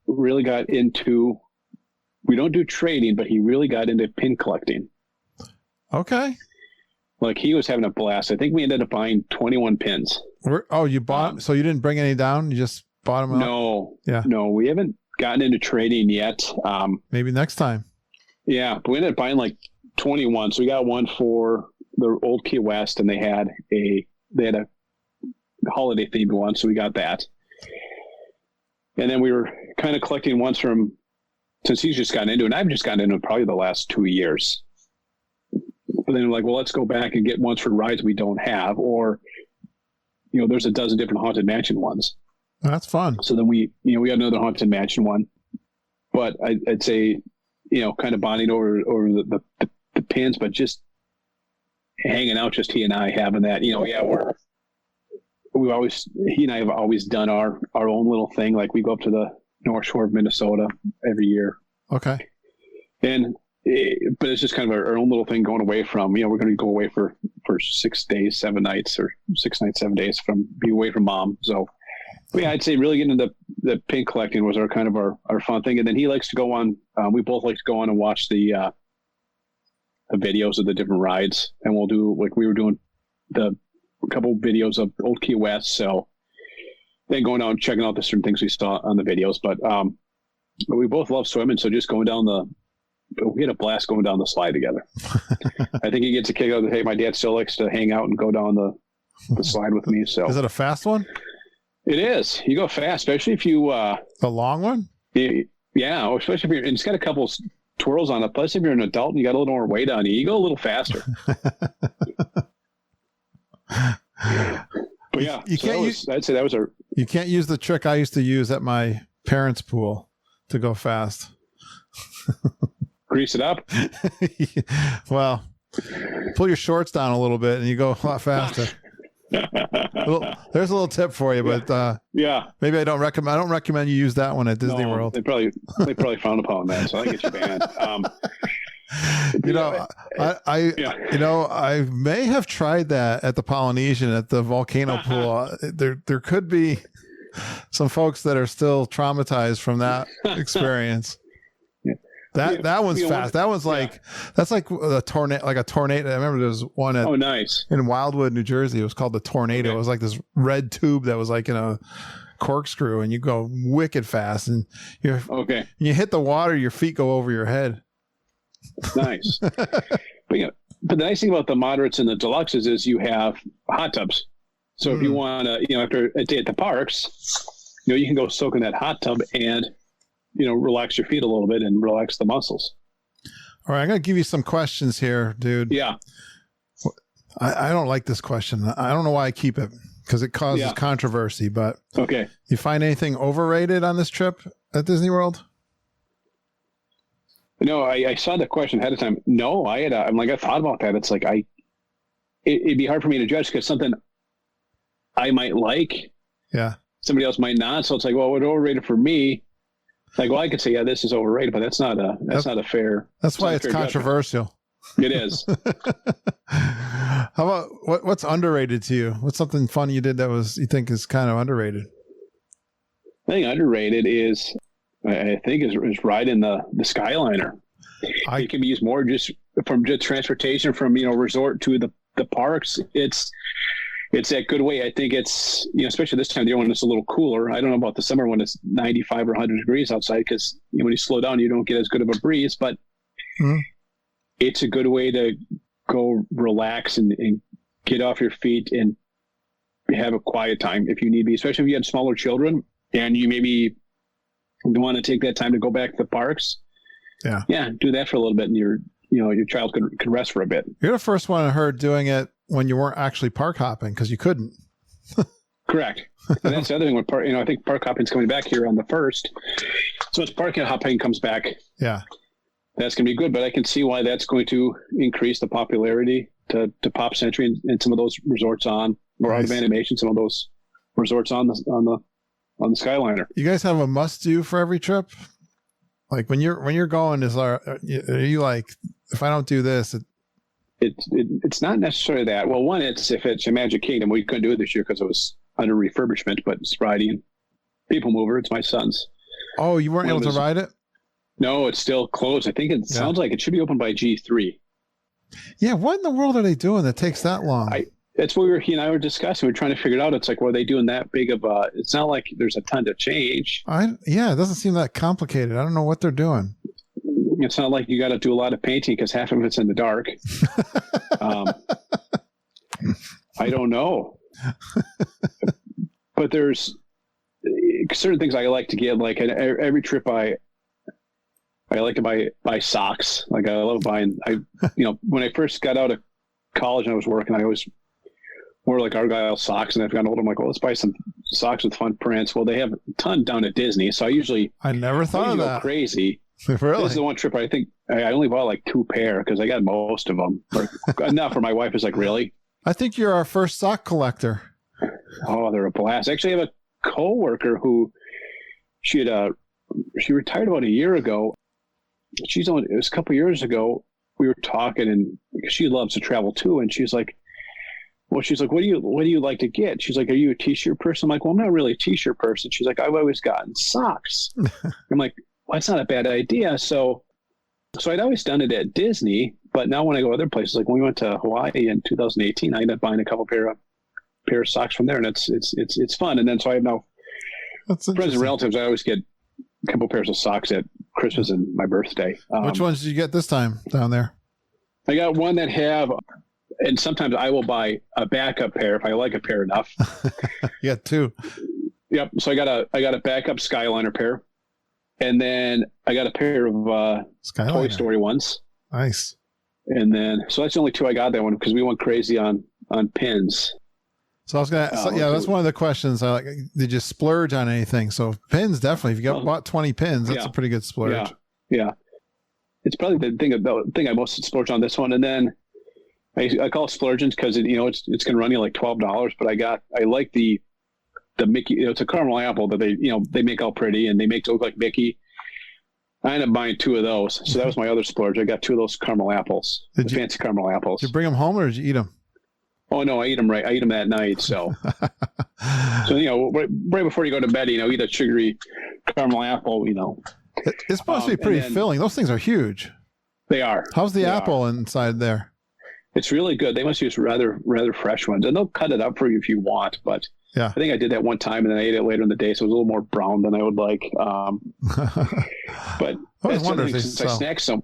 Speaker 3: really got into, we don't do trading, but he really got into pin collecting.
Speaker 5: Okay.
Speaker 3: Like he was having a blast. I think we ended up buying 21 pins.
Speaker 5: You bought, so you didn't bring any down? You just bought them up?
Speaker 3: No.
Speaker 5: Yeah.
Speaker 3: No, we haven't gotten into trading yet.
Speaker 5: Maybe next time.
Speaker 3: Yeah, but we ended up buying like 21. So we got one for the old Key West, and they had a holiday themed one. So we got that. And then we were kind of collecting ones since he's just gotten into it, and I've just gotten into it probably the last 2 years. But then we're like, well, let's go back and get ones for rides we don't have, or, there's a dozen different Haunted Mansion ones.
Speaker 5: That's fun.
Speaker 3: So then we got another Haunted Mansion one, but I'd say, kind of bonding over the pins, but just hanging out, just he and I having that, he and I have always done our own little thing. Like we go up to the North Shore of Minnesota every year.
Speaker 5: Okay.
Speaker 3: But it's just kind of our own little thing going away from, we're going to go away for 6 days, 7 nights, or 6 nights, 7 days be away from Mom. So I'd say really getting into the pin collecting was our fun thing. And then he likes to go on, we both like to go on and watch the videos of the different rides. And we'll do, like we were doing a couple videos of Old Key West. So then going down and checking out the certain things we saw on the videos. But we both love swimming. So just going down we had a blast going down the slide together. I think he gets a kick out of hey, my dad still likes to hang out and go down the slide with me. So
Speaker 5: is it a fast one?
Speaker 3: It is. You go fast, especially if you
Speaker 5: the long one.
Speaker 3: Yeah, especially if you're. And it's got a couple twirls on it. Plus, if you're an adult and you got a little more weight on you go a little faster. But yeah,
Speaker 5: you can't
Speaker 3: I'd say that was
Speaker 5: You can't use the trick I used to use at my parents' pool to go fast.
Speaker 3: Grease it up.
Speaker 5: Well, pull your shorts down a little bit and you go a lot faster. There's a little tip for you, but maybe I don't recommend you use that one at Disney World.
Speaker 3: They probably frown upon that, so I get you banned.
Speaker 5: I may have tried that at the Polynesian at the volcano pool. There could be some folks that are still traumatized from that experience. That one's fast. That one's that's like a tornado. Like a tornado. I remember there was one
Speaker 3: nice
Speaker 5: in Wildwood, New Jersey. It was called the Tornado.
Speaker 3: Okay.
Speaker 5: It was like this red tube that was like in a corkscrew, and you go wicked fast, and you hit the water, your feet go over your head.
Speaker 3: Nice. But the nice thing about the moderates and the deluxes is you have hot tubs. So if you want to, after a day at the parks, you can go soak in that hot tub and, relax your feet a little bit and relax the muscles.
Speaker 5: All right. I'm going to give you some questions here, dude.
Speaker 3: Yeah.
Speaker 5: I don't like this question. I don't know why I keep it because it causes controversy, but
Speaker 3: okay.
Speaker 5: You find anything overrated on this trip at Disney World?
Speaker 3: No, I saw the question ahead of time. No, I thought about that. It's like, it'd be hard for me to judge because something I might like, somebody else might not. So it's like, well, what overrated for me? Like, well, I could say, yeah, this is overrated, but that's not a fair.
Speaker 5: That's why it's controversial.
Speaker 3: Judgment. It is.
Speaker 5: How about what's underrated to you? What's something fun you did that you think is kind of underrated?
Speaker 3: I think underrated is, I think is riding the Skyliner. It can be used more just transportation from resort to the parks. It's that good way. I think it's especially this time of the year when it's a little cooler. I don't know about the summer when it's 95 or 100 degrees outside because when you slow down you don't get as good of a breeze. But it's a good way to go relax and get off your feet and have a quiet time if you need to be, especially if you have smaller children and you maybe want to take that time to go back to the parks. Yeah, do that for a little bit, and your child could rest for a bit.
Speaker 5: You're the first one I heard doing it when you weren't actually park hopping because you couldn't.
Speaker 3: Correct. And that's the other thing with I think park hopping is coming back here on the 1st. So as park hopping comes back, that's going to be good. But I can see why that's going to increase the popularity to Pop Century and some of those resorts on, or Art of Animation, some of those resorts on the Skyliner.
Speaker 5: You guys have a must do for every trip? Like when you're going, are you like, if I don't do this,
Speaker 3: it's not necessarily that. Well, one, if it's a Magic Kingdom, we couldn't do it this year because it was under refurbishment, but it's riding People Mover. It's my son's.
Speaker 5: Oh, you weren't able to ride it?
Speaker 3: No, it's still closed. I think it sounds like it should be open by G3.
Speaker 5: Yeah. What in the world are they doing that takes that long?
Speaker 3: That's what he and I were discussing. We're trying to figure it out. It's like, were they doing that big of a? It's not like there's a ton to change.
Speaker 5: It doesn't seem that complicated. I don't know what they're doing.
Speaker 3: It's not like you got to do a lot of painting because half of it's in the dark. I don't know, but there's certain things I like to get. Like every trip, I like to buy socks. Like I love buying. When I first got out of college and I was working, I always wore like Argyle socks, and I've gotten older. I'm like, well, let's buy some socks with fun prints. Well, they have a ton down at Disney, so I
Speaker 5: never thought of that.
Speaker 3: Go crazy.
Speaker 5: Really?
Speaker 3: This is the one trip I think I only bought like 2 pair because I got most of them. Enough for my wife is like, really?
Speaker 5: I think you're our first sock collector.
Speaker 3: Oh, they're a blast. Actually, I have a coworker who she retired about a year ago. It was a couple of years ago. We were talking, and she loves to travel too. And she's like, what do you like to get? She's like, are you a t-shirt person? I'm like, well, I'm not really a t-shirt person. She's like, I've always gotten socks. I'm like, well, that's not a bad idea. So I'd always done it at Disney, but now when I go other places, like when we went to Hawaii in 2018, I ended up buying a couple pair of socks from there, and it's fun. And then so I have now friends and relatives. I always get a couple pairs of socks at Christmas and my birthday.
Speaker 5: Which ones did you get this time down there?
Speaker 3: I got one that have, and sometimes I will buy a backup pair if I like a pair enough.
Speaker 5: You got 2.
Speaker 3: Yep. So I got a backup Skyliner pair. And then I got a pair of Toy Story ones.
Speaker 5: Nice.
Speaker 3: And then, so that's the only 2 I got that one because we went crazy on pins.
Speaker 5: So I was going to, that's one of the questions. I like, did you splurge on anything? So pins, definitely. If you bought 20 pins, that's a pretty good splurge.
Speaker 3: Yeah. It's probably the thing I most splurged on this one. And then I call it splurging because it's going to run you like $12, but I like the Mickey, it's a caramel apple that they make all pretty and they make it look like Mickey. I ended up buying 2 of those. So that was my other splurge. I got 2 of those caramel apples, fancy caramel apples.
Speaker 5: Did you bring them home or did you eat them?
Speaker 3: Oh no, I eat them right. I eat them that night. So, right before you go to bed, eat a sugary caramel apple,
Speaker 5: It's supposed to be pretty filling. Those things are huge.
Speaker 3: They are.
Speaker 5: How's the apple inside there?
Speaker 3: It's really good. They must use rather fresh ones, and they'll cut it up for you if you want. But I think I did that one time, and then I ate it later in the day, so it was a little more brown than I would like. But
Speaker 5: I wonder
Speaker 3: since I snack so,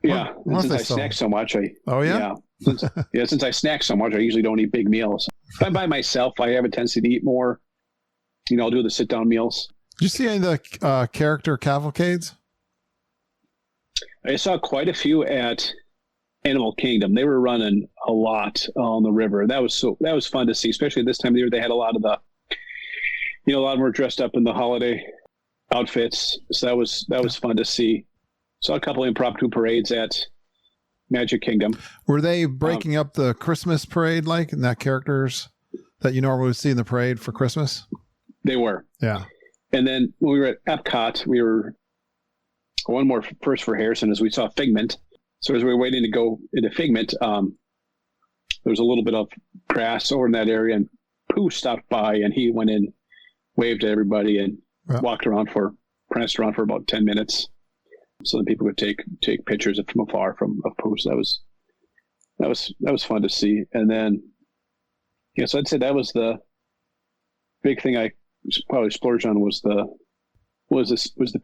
Speaker 3: snack so much, since I snack so much, I usually don't eat big meals. If I'm by myself, I have a tendency to eat more. I'll do the sit down meals.
Speaker 5: Did you see any of the character cavalcades?
Speaker 3: I saw quite a few at Animal Kingdom. They were running a lot on the river. That was fun to see, especially this time of year. They had a lot of a lot of them were dressed up in the holiday outfits. So that was fun to see. Saw a couple of impromptu parades at Magic Kingdom.
Speaker 5: Were they breaking up the Christmas parade in that characters that you normally would see in the parade for Christmas?
Speaker 3: They were.
Speaker 5: Yeah. And
Speaker 3: then when we were at Epcot, we were one more first for Harrison as we saw Figment. So as we were waiting to go into Figment, there was a little bit of grass over in that area, and Pooh stopped by, and he went in, waved at everybody, and pranced around for about 10 minutes, so that people could take pictures from afar of Pooh. So that was fun to see. And then, so I'd say that was the big thing I probably splurged on was the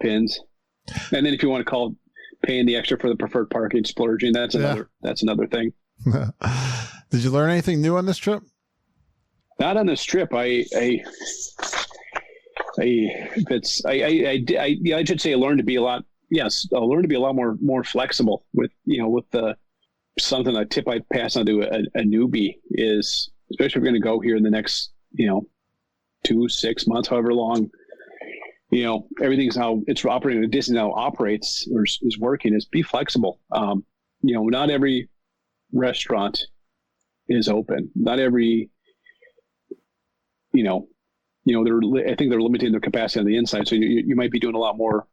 Speaker 3: pins. And then if you want to call paying the extra for the preferred parking splurging, that's another thing.
Speaker 5: Did you learn anything new on this trip?
Speaker 3: Not on this trip. I should say I learned to be a lot more flexible with the something a tip I'd pass on to a newbie is, especially if we're going to go here in the next 2-6 months, however long. Everything's how it's operating. The Disney now operates or is working is be flexible. Not every restaurant is open. Not every, I think they're limiting their capacity on the inside. So you might be doing a lot more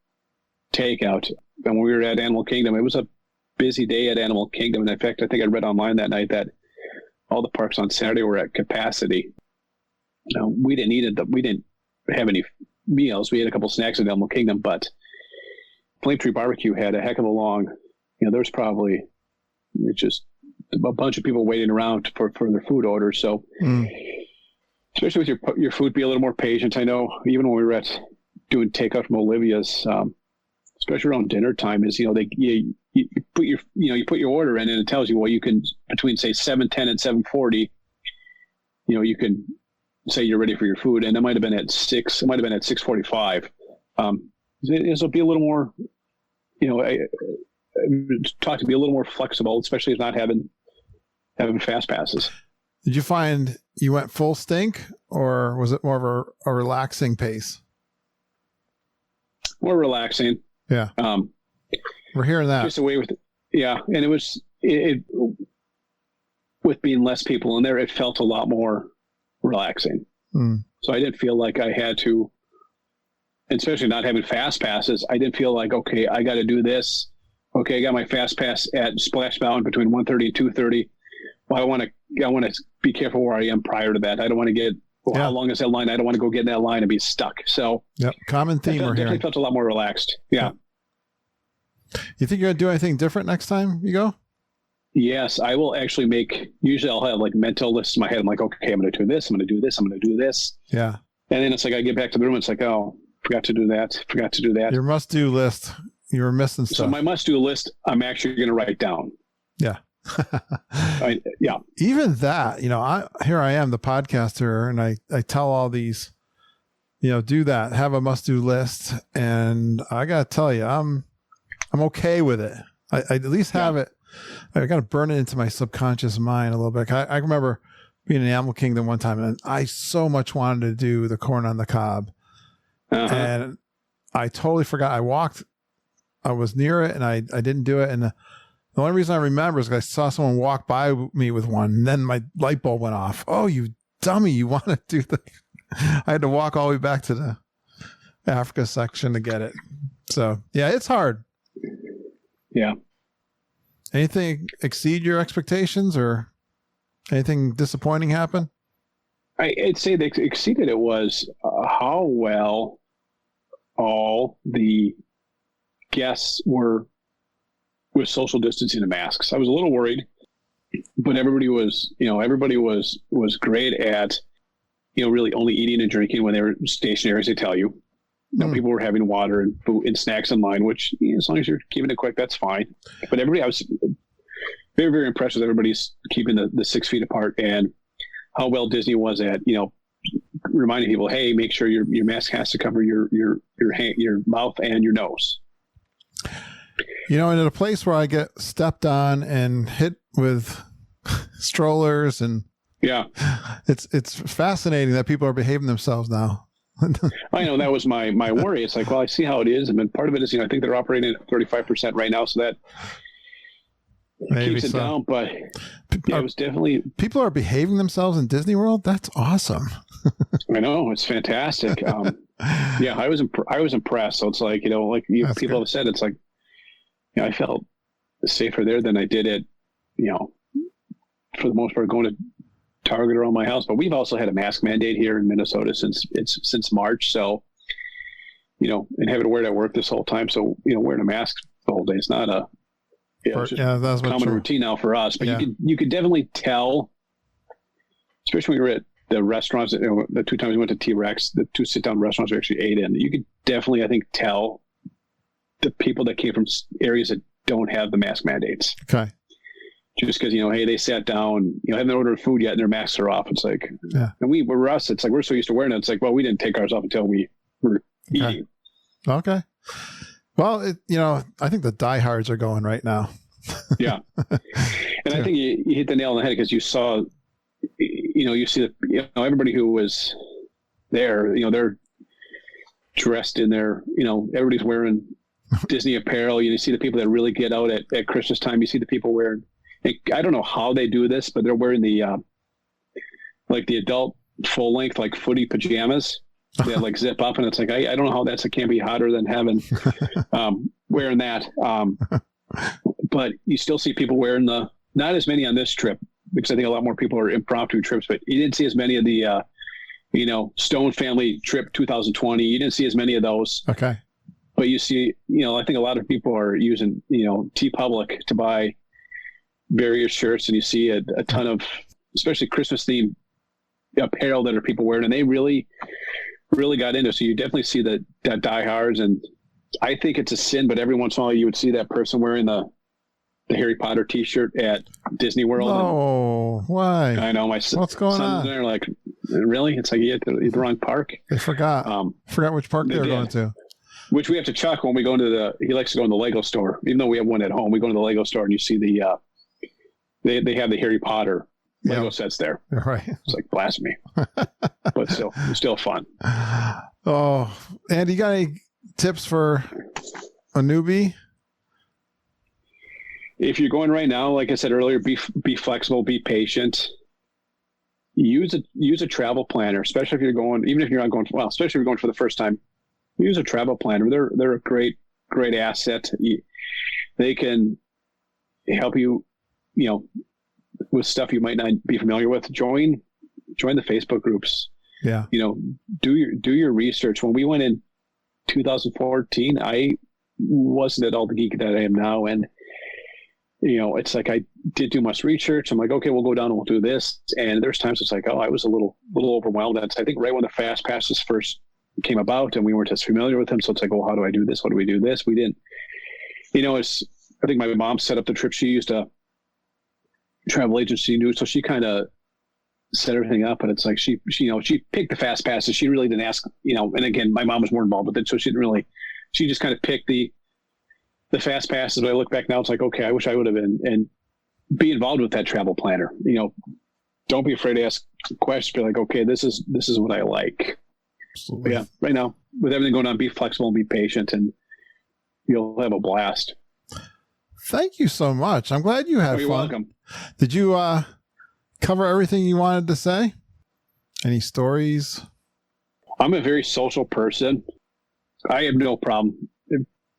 Speaker 3: takeout. And when we were at Animal Kingdom, it was a busy day at Animal Kingdom. And in fact, I think I read online that night that all the parks on Saturday were at capacity. We didn't have any meals. We had a couple snacks at Animal Kingdom, but Flame Tree Barbecue had a heck of a long, there was probably just a bunch of people waiting around for their food orders. So especially with your food, be a little more patient. I know even when we were doing takeout from Olivia's, especially around dinner time, is you put your order in and it tells you, well, you can between say 7:10 and 7:40, you can say you're ready for your food, and it might have been at 6. It might have been at 6:45. This will be a little more, talk to be a little more flexible, especially if not having fast passes.
Speaker 5: Did you find you went full stink, or was it more of a relaxing pace?
Speaker 3: More relaxing.
Speaker 5: Yeah. We're hearing that.
Speaker 3: Just away with it. Yeah. And it was, with being less people in there, it felt a lot more relaxing. So I didn't feel like I had to, especially not having fast passes, I didn't feel like, okay, I got to do this. Okay, I got my fast pass at Splash Mountain between 1:30 and 2:30. Well, I want to be careful where I am prior to that. I don't want to get, how long is that line? I don't want to go get in that line and be stuck. So
Speaker 5: common theme we're hearing.
Speaker 3: Definitely felt a lot more relaxed. Yeah.
Speaker 5: You think you're going to do anything different next time you go?
Speaker 3: Yes, I will actually usually I'll have like mental lists in my head. I'm like, okay, I'm going to do this. I'm going to do this. I'm going to do this.
Speaker 5: Yeah.
Speaker 3: And then it's like, I get back to the room. It's like, oh, forgot to do that.
Speaker 5: Your must-do list. You were missing stuff.
Speaker 3: So my must-do list, I'm actually going to write down.
Speaker 5: Yeah.
Speaker 3: Yeah.
Speaker 5: Even that, here I am, the podcaster, and I tell all these, do that, have a must-do list. And I got to tell you, I'm okay with it. I at least have it. I got to burn it into my subconscious mind a little bit. I remember being in Animal Kingdom one time, and I so much wanted to do the corn on the cob. And I totally forgot. I was near it, and I didn't do it. And the only reason I remember is because I saw someone walk by me with one, and then my light bulb went off. Oh, you dummy. You want to do the... I had to walk all the way back to the Africa section to get it. So, yeah, it's hard.
Speaker 3: Yeah.
Speaker 5: Anything exceed your expectations, or anything disappointing happen?
Speaker 3: I'd say that exceeded it was how well all the guests were with social distancing and masks. I was a little worried, but everybody was great at, really only eating and drinking when they were stationary, as they tell you. People were having water and food and snacks in line, which as long as you're keeping it quick, that's fine. But I was very, very impressed with everybody's keeping the 6 feet apart and how well Disney was at, reminding people, hey, make sure your mask has to cover your mouth and your nose.
Speaker 5: And at a place where I get stepped on and hit with strollers and it's fascinating that people are behaving themselves now.
Speaker 3: I know that was my worry. It's like, well, I see how it is. I mean, part of it is, I think they're operating at 35% right now. So that
Speaker 5: maybe
Speaker 3: keeps it down, but it was definitely,
Speaker 5: people are behaving themselves in Disney World. That's awesome.
Speaker 3: I know, it's fantastic. I was impressed. So it's like, people have said, it's like, I felt safer there than I did at, for the most part, going to Target around my house. But we've also had a mask mandate here in Minnesota since March. So, and having to wear it at work this whole time. So, wearing a mask the whole day is not a
Speaker 5: that's
Speaker 3: common routine now for us. But you could definitely tell, especially when we were at the restaurants, the 2 times we went to T-Rex, the 2 sit-down restaurants we actually ate in, you could definitely, I think, tell the people that came from areas that don't have the mask mandates.
Speaker 5: Okay.
Speaker 3: Just because, hey, they sat down, haven't ordered food yet and their masks are off. It's like, and we're us, it's like, we're so used to wearing it. It's like, well, we didn't take ours off until we were eating.
Speaker 5: Okay. Well, I think the diehards are going right now.
Speaker 3: Yeah. And I think you hit the nail on the head because you saw, you see everybody who was there, they're dressed in their, everybody's wearing Disney apparel. You see the people that really get out at Christmas time. You see the people wearing, I don't know how they do this, but they're wearing the the adult full length footy pajamas that zip up, and it's like I don't know how it can't be hotter than heaven wearing that. But you still see people wearing not as many on this trip because I think a lot more people are impromptu trips. But you didn't see as many of the Stone Family Trip 2020. You didn't see as many of those.
Speaker 5: Okay.
Speaker 3: But you see, I think a lot of people are using, TeePublic to buy various shirts, and you see a ton of, especially Christmas themed apparel that are people wearing, and they really, really got into it. So you definitely see that diehards, and I think it's a sin, but every once in a while you would see that person wearing the Harry Potter T-shirt at Disney World.
Speaker 5: Oh, why?
Speaker 3: I know
Speaker 5: what's going on?
Speaker 3: They're like, really? It's like you hit the wrong park.
Speaker 5: They forgot. Forgot which park they were going to.
Speaker 3: Which we have to chuck when we go into he likes to go in the Lego store. Even though we have one at home, we go into the Lego store and you see they have the Harry Potter Lego sets there.
Speaker 5: Right.
Speaker 3: It's like blasphemy. But still fun.
Speaker 5: Oh, Andy, you got any tips for a newbie?
Speaker 3: If you're going right now, like I said earlier, be flexible, be patient. Use a travel planner, especially if you're going, even if you're not going, especially if you're going for the first time. Use a travel planner. They're a great asset. They can help you, with stuff you might not be familiar with. Join the Facebook groups.
Speaker 5: Yeah.
Speaker 3: Do your research. When we went in 2014, I wasn't at all the geek that I am now, and it's like I did do much research. I'm like, okay, we'll go down and we'll do this. And there's times it's like, I was a little overwhelmed. And I think right when the fast passes first came about and we weren't as familiar with them. So it's like, how do I do this? How do we do this? We didn't, I think my mom set up the trip. She used a travel agency to do, so she kind of set everything up. And it's like, she picked the fast passes. She really didn't ask, and again, my mom was more involved with it. So she just kind of picked the fast passes. But I look back now, it's like, okay, I wish I would have been, and be involved with that travel planner. Don't be afraid to ask questions. Be like, okay, this is what I like.
Speaker 5: Absolutely.
Speaker 3: Yeah, right now with everything going on, be flexible and be patient, and you'll have a blast.
Speaker 5: Thank you so much. I'm glad you had fun.
Speaker 3: You're welcome.
Speaker 5: Did you cover everything you wanted to say? Any stories?
Speaker 3: I'm a very social person. I have no problem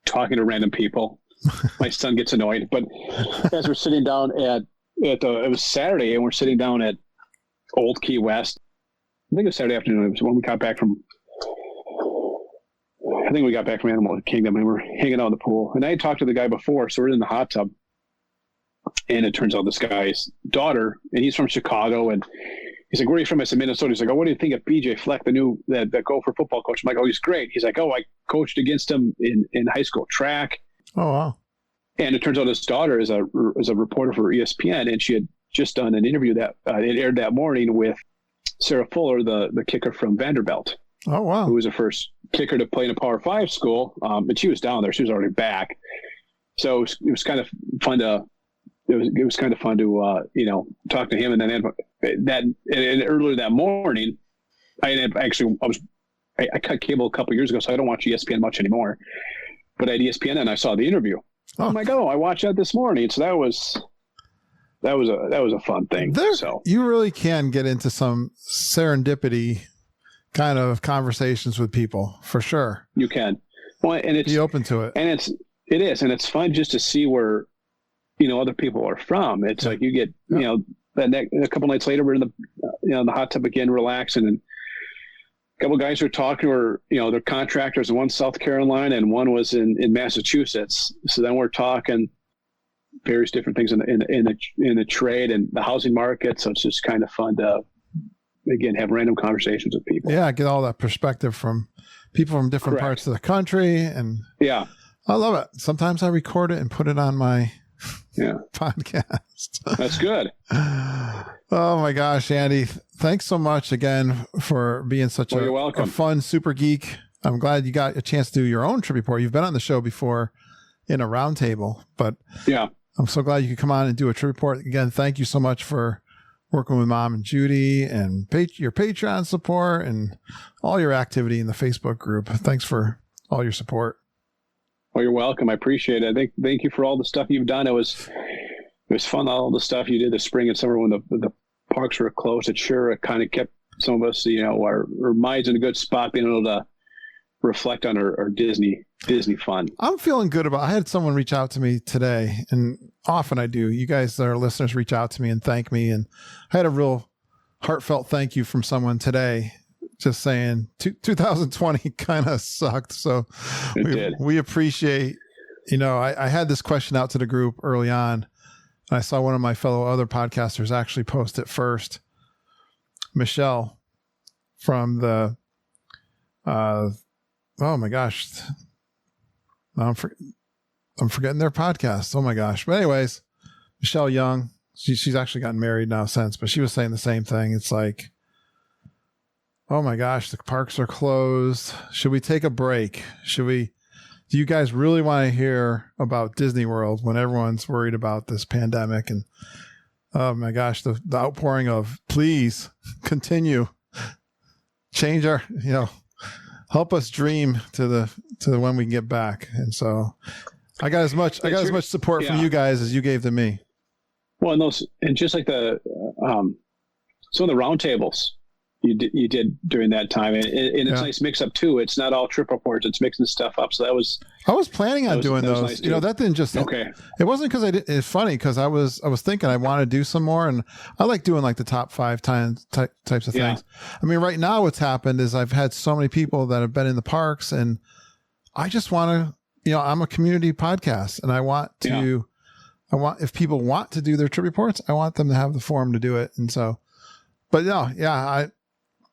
Speaker 3: talking to random people. My son gets annoyed, but as we're sitting down it was Saturday, and we're sitting down at Old Key West. I think it was Saturday afternoon. It was when we got back from I think we got back from Animal Kingdom and we're hanging out in the pool. And I had talked to the guy before, so we're in the hot tub. And it turns out this guy's daughter, and he's from Chicago, and he's like, "Where are you from?" I said, "Minnesota." He's like, "Oh, what do you think of BJ Fleck, the new that Gopher football coach?" I'm like, "Oh, he's great." He's like, "Oh, I coached against him in high school track."
Speaker 5: Oh, wow.
Speaker 3: And it turns out his daughter is a reporter for ESPN, and she had just done an interview that it aired that morning with Sarah Fuller, the kicker from Vanderbilt.
Speaker 5: Oh, wow.
Speaker 3: Who was the first kicker to play in a Power 5 school. But she was down there. She was already back. So it was kind of fun to talk to him. And then earlier that morning, I cut cable a couple of years ago, so I don't watch ESPN much anymore. But I had ESPN and I saw the interview. Oh. I'm like, I watched that this morning. So that was a fun thing. So
Speaker 5: you really can get into some serendipity kind of conversations with people, for sure.
Speaker 3: You can. Well, and it's
Speaker 5: be open to it.
Speaker 3: And it is, and it's fun just to see where, other people are from. It's like you get, a couple nights later, we're in the hot tub again, relaxing, and a couple of guys were talking, they're contractors, and one's South Carolina and one was in Massachusetts. So then we're talking various different things in the trade and the housing market. So it's just kind of fun to, again, have random conversations with people.
Speaker 5: Yeah, get all that perspective from people from different
Speaker 3: Correct.
Speaker 5: parts of the country. And
Speaker 3: yeah,
Speaker 5: I love it. Sometimes I record it and put it on my podcast.
Speaker 3: That's good.
Speaker 5: Oh my gosh, Andy. Thanks so much again for being such a fun super geek. I'm glad you got a chance to do your own trip report. You've been on the show before in a roundtable, but
Speaker 3: yeah,
Speaker 5: I'm so glad you could come on and do a trip report. Again, thank you so much for working with Mom and Judy and your Patreon support and all your activity in the Facebook group. Thanks for all your support.
Speaker 3: Well, you're welcome. I appreciate it. Thank you for all the stuff you've done. It was fun, all the stuff you did this spring and summer when the parks were closed. It kind of kept some of us, our minds in a good spot, being able to reflect on our Disney fun.
Speaker 5: I'm feeling good I had someone reach out to me today, and often I do. You guys, our listeners, reach out to me and thank me. And I had a real heartfelt thank you from someone today, just saying 2020 kind of sucked. So we appreciate, I had this question out to the group early on. I saw one of my fellow other podcasters actually post it first. Michelle from the, oh my gosh, I'm forgetting their podcast. Oh my gosh. But anyways, Michelle Young, she's actually gotten married now since, but she was saying the same thing. It's like, oh my gosh, the parks are closed. Should we take a break? Do you guys really want to hear about Disney World when everyone's worried about this pandemic? And oh my gosh, the outpouring of please continue, change our, help us dream to the when we can get back. And so I got as much support from you guys as you gave to me.
Speaker 3: Well, and just like some of the roundtables you did during that time, and it's a nice mix up too. It's not all trip reports; it's mixing stuff up. So I was planning on doing those.
Speaker 5: Nice that didn't just It wasn't because it's funny because I was thinking I want to do some more, and I like doing like the top 5 types of things. I mean, right now what's happened is I've had so many people that have been in the parks, and I just want to, I'm a community podcast, and I want if people want to do their trip reports, I want them to have the forum to do it, and so. But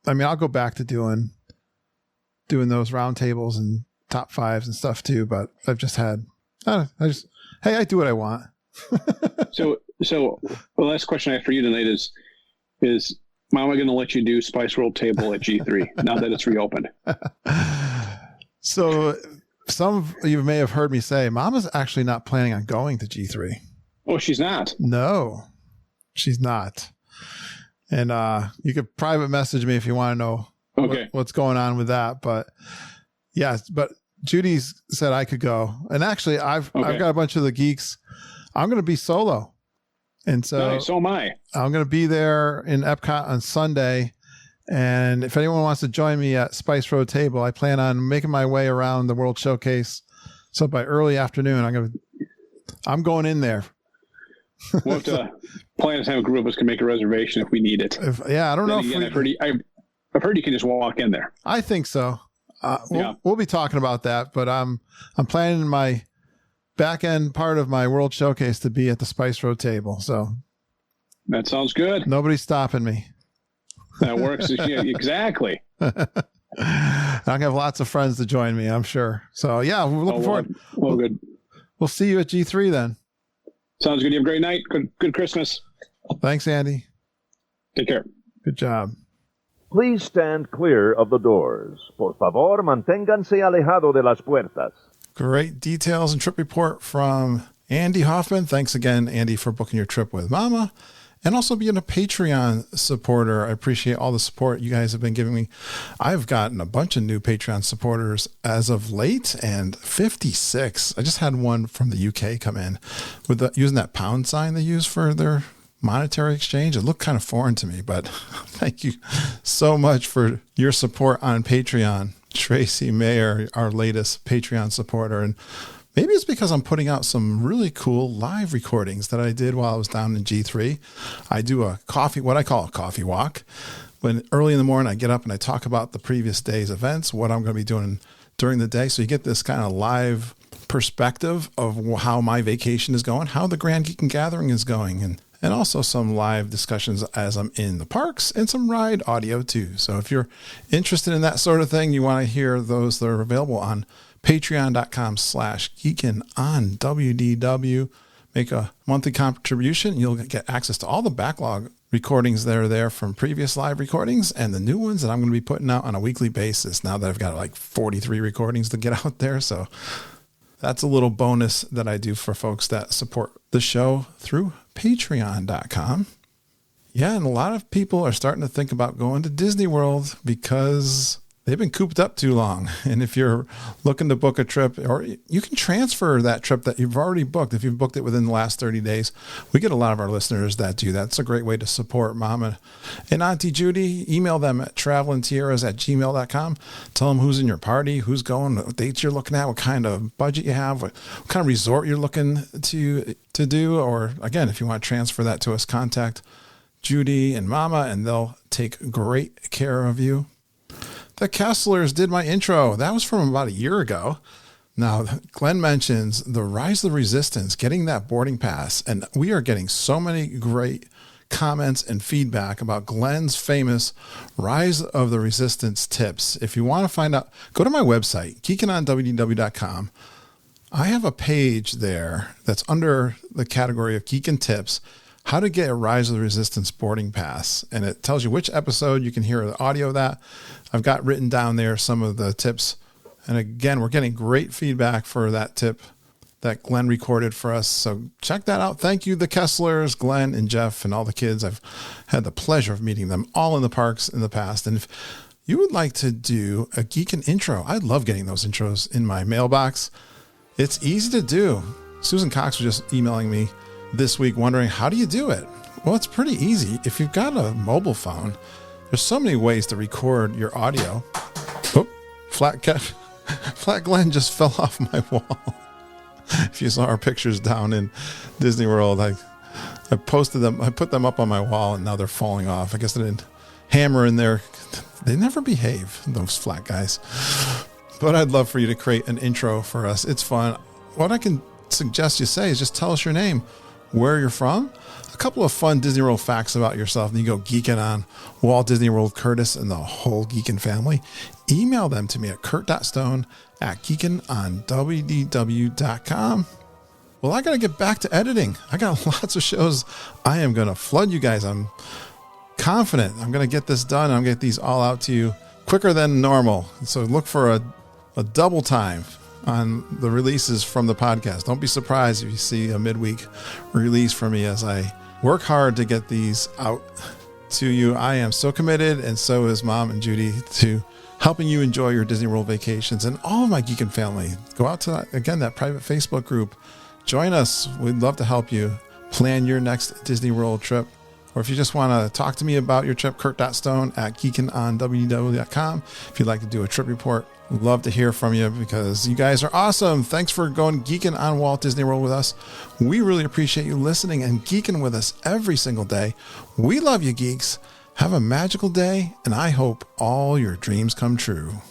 Speaker 5: I mean, I'll go back to doing those roundtables and top 5s and stuff too. But I've just had, I do what I want.
Speaker 3: So the last question I have for you tonight is Mama going to let you do Spice World Table at G3 now that it's reopened?
Speaker 5: So some of you may have heard me say Mama's actually not planning on going to G3.
Speaker 3: Oh, she's not?
Speaker 5: No, she's not. And you could private message me if you want to know what's going on with that. But yes, but Judy's said I could go. And actually, I've got a bunch of the geeks. I'm going to be solo. And so,
Speaker 3: so am I.
Speaker 5: I'm going to be there in Epcot on Sunday. And if anyone wants to join me at Spice Road Table, I plan on making my way around the World Showcase. So by early afternoon, I'm going in there.
Speaker 3: We'll have to plan to have a group of us can make a reservation if we need it.
Speaker 5: I don't know.
Speaker 3: I've heard you can just walk in there.
Speaker 5: I think so. we'll be talking about that, but I'm planning my back end part of my World Showcase to be at the Spice Road table. So
Speaker 3: that sounds good.
Speaker 5: Nobody's stopping me.
Speaker 3: That works. Yeah, exactly.
Speaker 5: I'm gonna have lots of friends to join me, I'm sure. So yeah, we're looking forward.
Speaker 3: Well, good.
Speaker 5: We'll see you at G3 then.
Speaker 3: Sounds good. You have a great night. Good Christmas.
Speaker 5: Thanks, Andy.
Speaker 3: Take care.
Speaker 5: Good job.
Speaker 6: Please stand clear of the doors. Por favor, manténganse alejado de las puertas.
Speaker 5: Great details and trip report from Andy Hoffman. Thanks again, Andy, for booking your trip with Mama and also being a Patreon supporter. I appreciate all the support you guys have been giving me. I've gotten a bunch of new Patreon supporters as of late, and 56. I just had one from the UK come in with using that pound sign they use for their monetary exchange. It looked kind of foreign to me, but thank you so much for your support on Patreon. Tracy Mayer, our latest Patreon supporter. And maybe it's because I'm putting out some really cool live recordings that I did while I was down in G3. I do what I call a coffee walk. When early in the morning, I get up and I talk about the previous day's events, what I'm going to be doing during the day. So you get this kind of live perspective of how my vacation is going, how the Grand Geek and Gathering is going, and also some live discussions as I'm in the parks and some ride audio too. So if you're interested in that sort of thing, you want to hear those, that are available on patreon.com/geekinonwdw. Make a monthly contribution. You'll get access to all the backlog recordings that are there from previous live recordings and the new ones that I'm going to be putting out on a weekly basis now that I've got like 43 recordings to get out there. So that's a little bonus that I do for folks that support the show through patreon.com. Yeah, and a lot of people are starting to think about going to Disney World because they've been cooped up too long. And if you're looking to book a trip, or you can transfer that trip that you've already booked, if you've booked it within the last 30 days. We get a lot of our listeners that do that. It's a great way to support Mama and Auntie Judy. Email them at travelingtiaras@gmail.com. Tell them who's in your party, who's going, what dates you're looking at, what kind of budget you have, what kind of resort you're looking to do. Or again, if you want to transfer that to us, contact Judy and Mama and they'll take great care of you. The Kesslers did my intro. That was from about a year ago. Now, Glenn mentions the Rise of the Resistance, getting that boarding pass. And we are getting so many great comments and feedback about Glenn's famous Rise of the Resistance tips. If you want to find out, go to my website, geekinonwdw.com. I have a page there that's under the category of Geekin Tips, how to get a Rise of the Resistance boarding pass. And it tells you which episode you can hear the audio of that. I've got written down there some of the tips. And again, we're getting great feedback for that tip that Glenn recorded for us. So check that out. Thank you, the Kesslers, Glenn and Jeff and all the kids. I've had the pleasure of meeting them all in the parks in the past. And if you would like to do a Geekin intro, I love getting those intros in my mailbox. It's easy to do. Susan Cox was just emailing me this week wondering, how do you do it? Well, it's pretty easy. If you've got a mobile phone, there's so many ways to record your audio. Oh, Flat Glenn just fell off my wall. If you saw our pictures down in Disney World, I posted them. I put them up on my wall and now they're falling off. I guess I didn't hammer in there. They never behave, those flat guys. But I'd love for you to create an intro for us. It's fun. What I can suggest you say is just tell us your name, where you're from, a couple of fun Disney World facts about yourself, and you go geeking on Walt Disney World, Curtis, and the whole Geekin family. Email them to me at kurt.stone@geekinonwdw.com. Well, I got to get back to editing. I got lots of shows. I am going to flood you guys. I'm confident I'm going to get this done. I'm going to get these all out to you quicker than normal. So look for a double time on the releases from the podcast. Don't be surprised if you see a midweek release from me as I work hard to get these out to you. I am so committed, and so is Mom and Judy, to helping you enjoy your Disney World vacations. And all of my Geekin family, go out to that private Facebook group. Join us. We'd love to help you plan your next Disney World trip. Or if you just want to talk to me about your trip, kurt.stone@geekinonwdw.com. If you'd like to do a trip report, we'd love to hear from you because you guys are awesome. Thanks for going geeking on Walt Disney World with us. We really appreciate you listening and geeking with us every single day. We love you, geeks. Have a magical day, and I hope all your dreams come true.